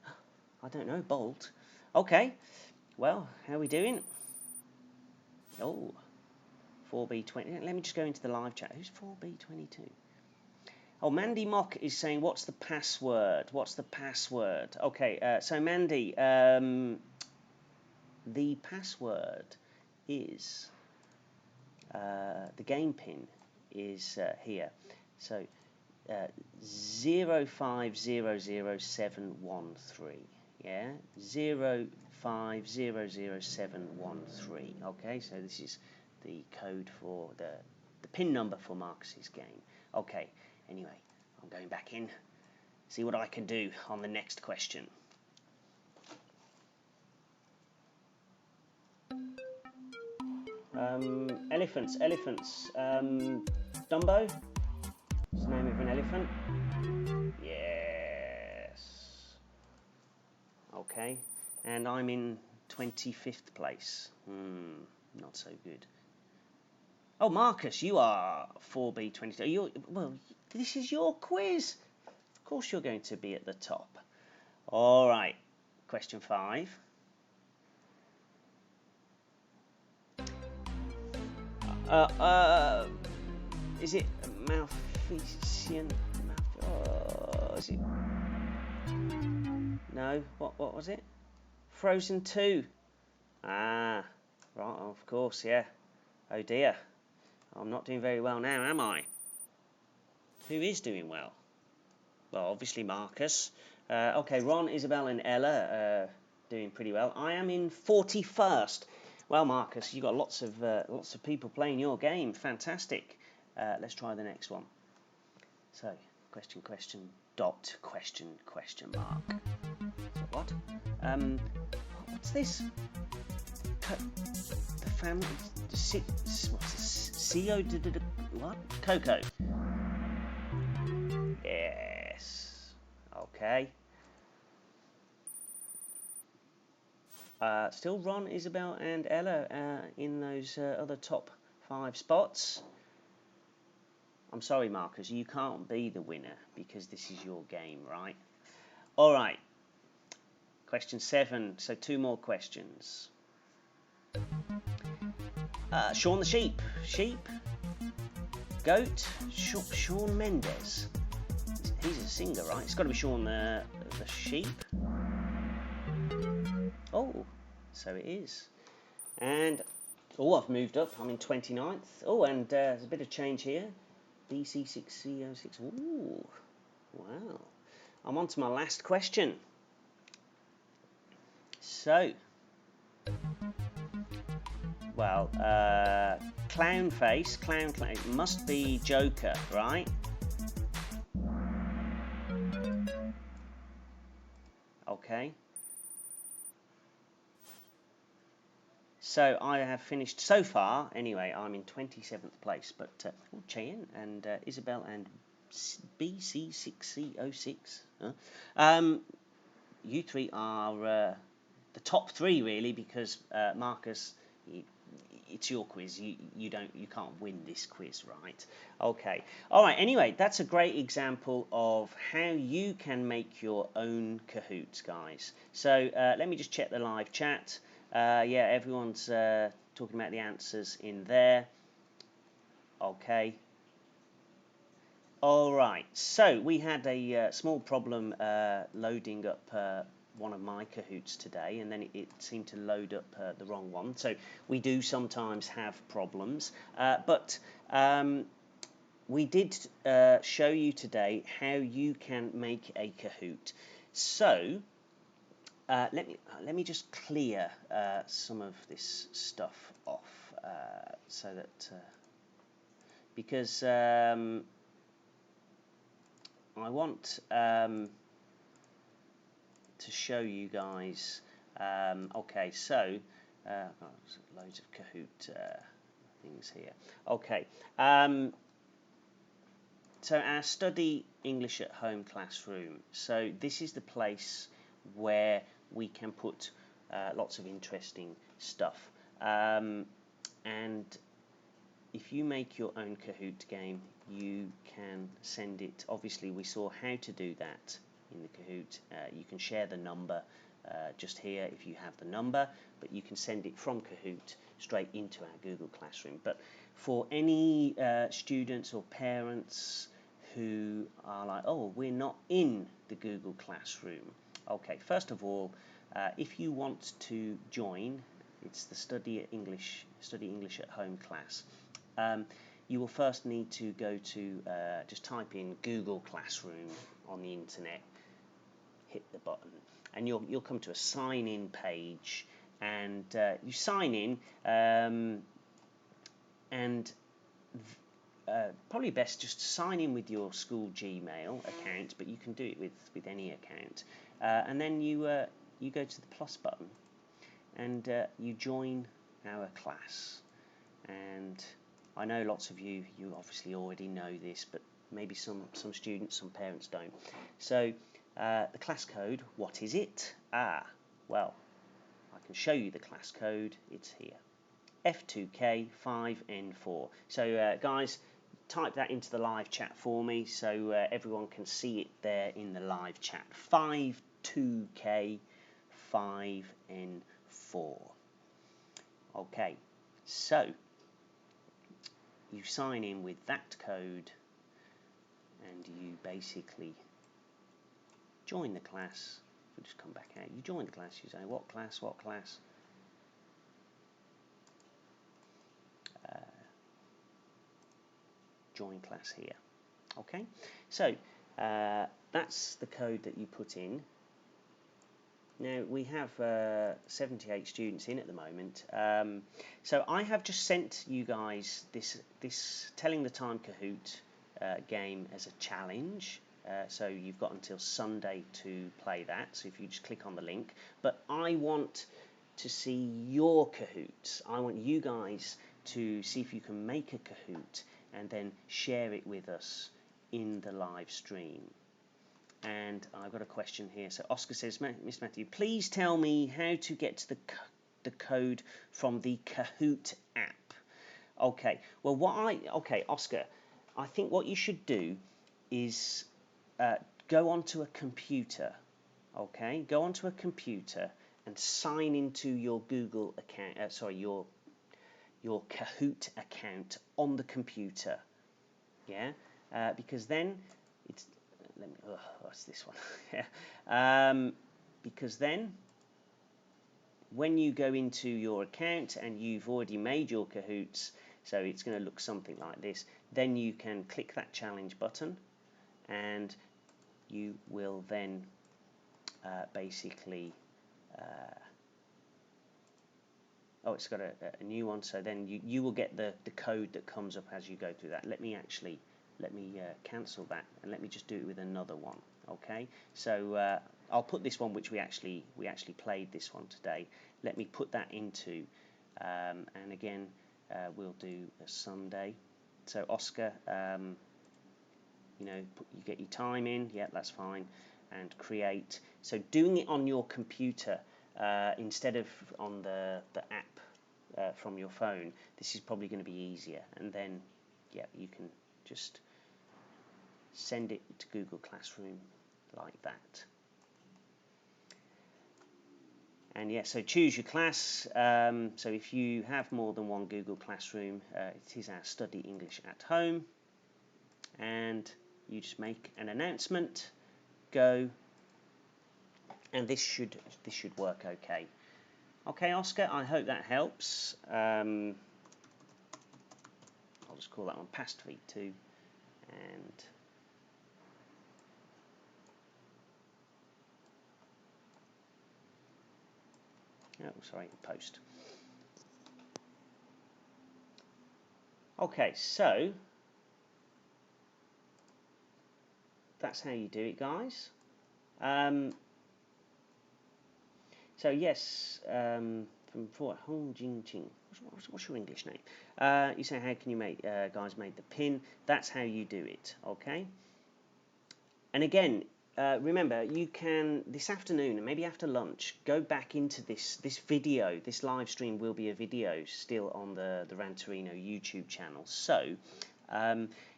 I don't know Bolt. Okay. Well, how are we doing? Oh, 4B20. Let me just go into the live chat. Who's 4B22? Oh, Mandy Mock is saying, what's the password? What's the password? Okay, so Mandy, the password is, the game pin is here. So 05000713. Yeah, 05000713. Okay, so this is the code for the pin number for Marcus's game. Okay, anyway, I'm going back in, see what I can do on the next question. Elephants. Dumbo? What's the name of an elephant? Yes. Okay. And I'm in 25th place. Not so good. Oh, Marcus, you are 4B22. Well, this is your quiz. Of course you're going to be at the top. All right. Question 5. Is it Malfeasian? Is it? No. What was it? Frozen 2. Ah, right. Of course, yeah. Oh dear. I'm not doing very well now, am I? Who is doing well? Well, obviously Marcus. Okay, Ron, Isabel, and Ella doing pretty well. I am in 41st. Well, Marcus, you got lots of people playing your game. Fantastic. Let's try the next one. So, question mark. What? What's this? The family. What? Coco. Yes. Okay. Still Ron, Isabel, and Ella in those other top 5 spots. I'm sorry, Marcus, you can't be the winner because this is your game, right? All right. Question 7. So 2 more questions. Shaun the Sheep. Sheep. Goat. Shawn Mendes. He's a singer, right? It's got to be Shaun the Sheep. Oh, so it is. And, I've moved up. I'm in 29th. Oh, and there's a bit of change here. BC6C06. Ooh, wow. I'm on to my last question. So, well, clown face, clown, it must be Joker, right? Okay. So I have finished so far. Anyway, I'm in 27th place. But Cheyenne and Isabel and BC6C06. You 3 are the top 3 really, because Marcus, it's your quiz. You can't win this quiz, right? Okay. All right. Anyway, that's a great example of how you can make your own Kahoots, guys. So let me just check the live chat. Yeah, everyone's talking about the answers in there. Okay. All right. So we had a small problem loading up one of my Kahoots today, and then it seemed to load up the wrong one. So we do sometimes have problems, but we did show you today how you can make a Kahoot. So let me just clear some of this stuff off so that because I want to show you guys. Okay, so loads of Kahoot things here. Okay, so our study English at home classroom. So this is the place where we can put lots of interesting stuff. And if you make your own Kahoot game, you can send it. Obviously, we saw how to do that in the Kahoot. You can share the number just here if you have the number, but you can send it from Kahoot straight into our Google Classroom. But for any students or parents who are like, oh, we're not in the Google Classroom. Okay, first of all, if you want to join, it's the Study English at Home class. You will first need to go to just type in Google Classroom on the internet, hit the button, and you'll come to a sign in page, and you sign in, and probably best just sign in with your school Gmail account, but you can do it with any account, and then you go to the plus button, and you join our class. And I know lots of you obviously already know this, but maybe some students, some parents don't. So the class code, what is it? Well, I can show you the class code. It's here, F2K5N4. So guys, type that into the live chat for me so everyone can see it there in the live chat. 52K5N4. Okay, so you sign in with that code and you basically join the class. We'll just come back out. You join the class, you say, what class? Join class here. Okay, so that's the code that you put in. Now we have 78 students in at the moment, so I have just sent you guys this Telling the Time Kahoot game as a challenge. So you've got until Sunday to play that. So if you just click on the link, but I want to see your Kahoots. I want you guys to see if you can make a Kahoot and then share it with us in the live stream. And I've got a question here. So Oscar says, Miss Matthew, please tell me how to get to the code from the Kahoot app. Okay, well, Oscar, I think what you should do is go onto a computer. Okay, go onto a computer and sign into your Google account. Your Kahoot account on the computer. Yeah, because then it's. What's this one? Because then when you go into your account and you've already made your Kahoots, so it's going to look something like this, then you can click that challenge button and you will then basically it's got a new one, so then you will get the code that comes up as you go through that. Let me cancel that and let me just do it with another one. Okay, so I'll put this one, which we actually played this one today. Let me put that into, and again we'll do a Sunday. So Oscar, you get your time in. Yeah, that's fine. And create. So doing it on your computer instead of on the app from your phone, this is probably going to be easier. And then, yeah, you can just send it to Google Classroom like that. And yeah, so choose your class. So if you have more than one Google Classroom, it is our Study English at Home. And you just make an announcement, go, and this should work okay. Okay, Oscar, I hope that helps. I'll just call that one past V2, and oh, sorry, post. Okay, so that's how you do it, guys. So yes, from Hong Jing Ching. What's your English name? You say, how can you make guys made the pin? That's how you do it. Okay. And again, remember, you can this afternoon and maybe after lunch go back into this video. This live stream will be a video still on the Ranterino YouTube channel. So.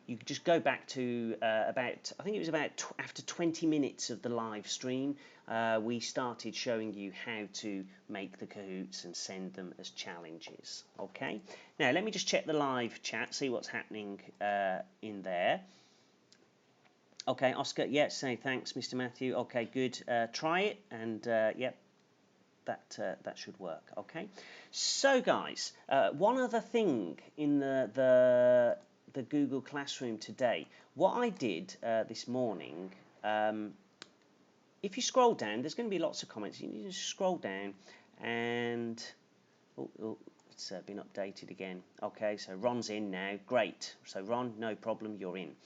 You just go back to about, I think it was about after 20 minutes of the live stream, we started showing you how to make the Kahoots and send them as challenges. Okay, now let me just check the live chat, see what's happening in there. Okay, Oscar, yeah, say thanks, Mr. Matthew. Okay, good. Try it, and yep. That should work. Okay, so guys, one other thing in the Google Classroom today. What I did this morning, if you scroll down, there's going to be lots of comments. You need to scroll down, and it's been updated again. Okay, so Ron's in now. Great. So Ron, no problem, you're in.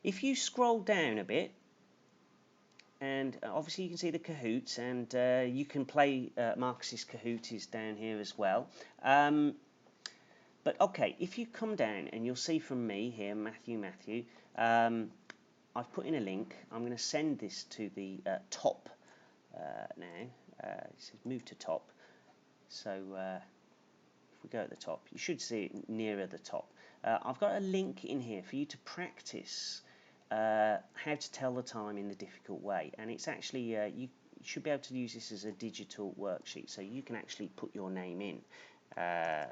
If you scroll down a bit, and obviously you can see the Kahoots, and you can play Marcus's Kahoot is down here as well. But okay, if you come down and you'll see from me here, Matthew, I've put in a link. I'm going to send this to the top now. It says move to top. So if we go at the top, you should see it nearer the top. I've got a link in here for you to practice how to tell the time in the difficult way. And it's actually, you should be able to use this as a digital worksheet. So you can actually put your name in. I'll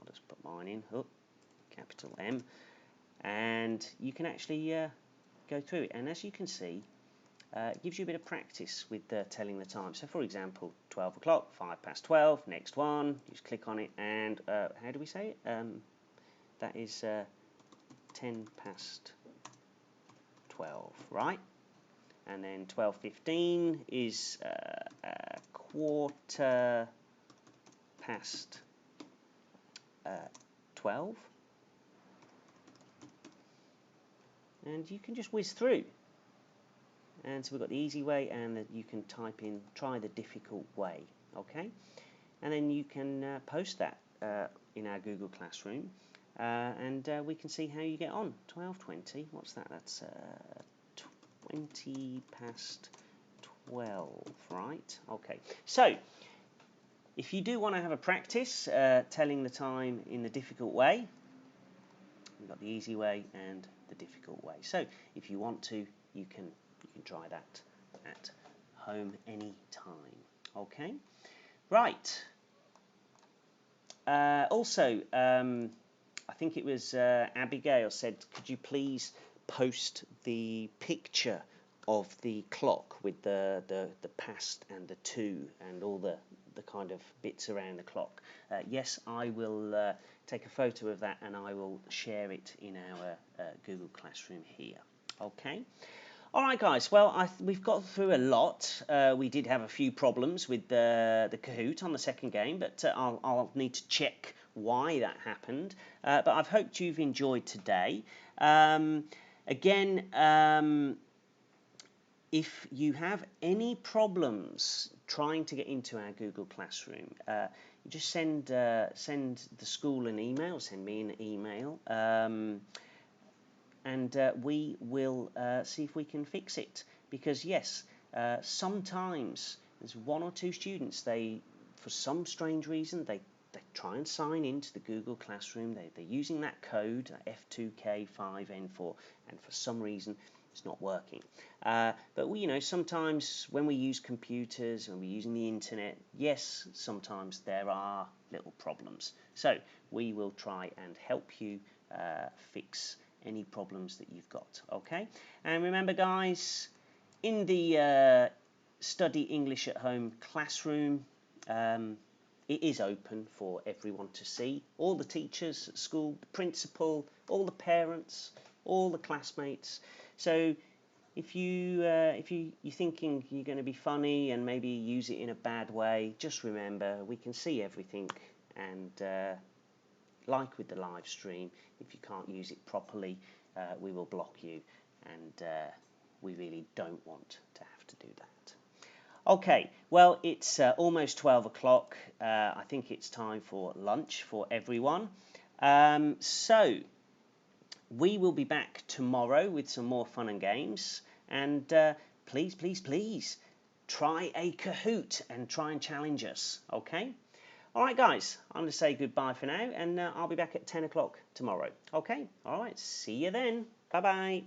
just put mine in, capital M, and you can actually go through it. And as you can see, it gives you a bit of practice with telling the time. So for example, 12 o'clock, 5 past 12, next one, you just click on it, and how do we say it? That is 10 past 12, right? And then 12:15 is quarter past 12, and you can just whiz through. And so we've got the easy way, and you can type in try the difficult way. Okay, and then you can post that in our Google Classroom, and we can see how you get on. 12:20, what's that? That's 20 past 12, right? Okay, so if you do want to have a practice telling the time in the difficult way, we've got the easy way and the difficult way. So if you want to, you can try that at home any time. Okay, right. Also, I think it was Abigail said, could you please post the picture of the clock with the past and the to and all the kind of bits around the clock? Yes, I will take a photo of that and I will share it in our Google Classroom here. Okay. All right, guys. Well, we've got through a lot. We did have a few problems with the Kahoot on the second game, but I'll need to check why that happened. But I've hoped you've enjoyed today. Again, if you have any problems trying to get into our Google Classroom, you just send the school an email, send me an email, and we will see if we can fix it. Because yes, sometimes there's one or two students, they for some strange reason, they try and sign into the Google Classroom. They're using that code, F2K5N4, and for some reason, it's not working. But we, sometimes when we use computers, when we're using the internet, yes, sometimes there are little problems. So we will try and help you fix any problems that you've got. Okay, and remember, guys, in the Study English at Home classroom, it is open for everyone to see. All the teachers at school, the principal, all the parents, all the classmates. So if you're thinking you're going to be funny and maybe use it in a bad way, just remember we can see everything. And like with the live stream, if you can't use it properly, we will block you, and we really don't want to have to do that. Okay, well, it's almost 12 o'clock. I think it's time for lunch for everyone. So we will be back tomorrow with some more fun and games. And please, please, please try a Kahoot and try and challenge us. Okay? All right, guys, I'm going to say goodbye for now, and I'll be back at 10 o'clock tomorrow. Okay? All right, see you then. Bye-bye.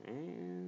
And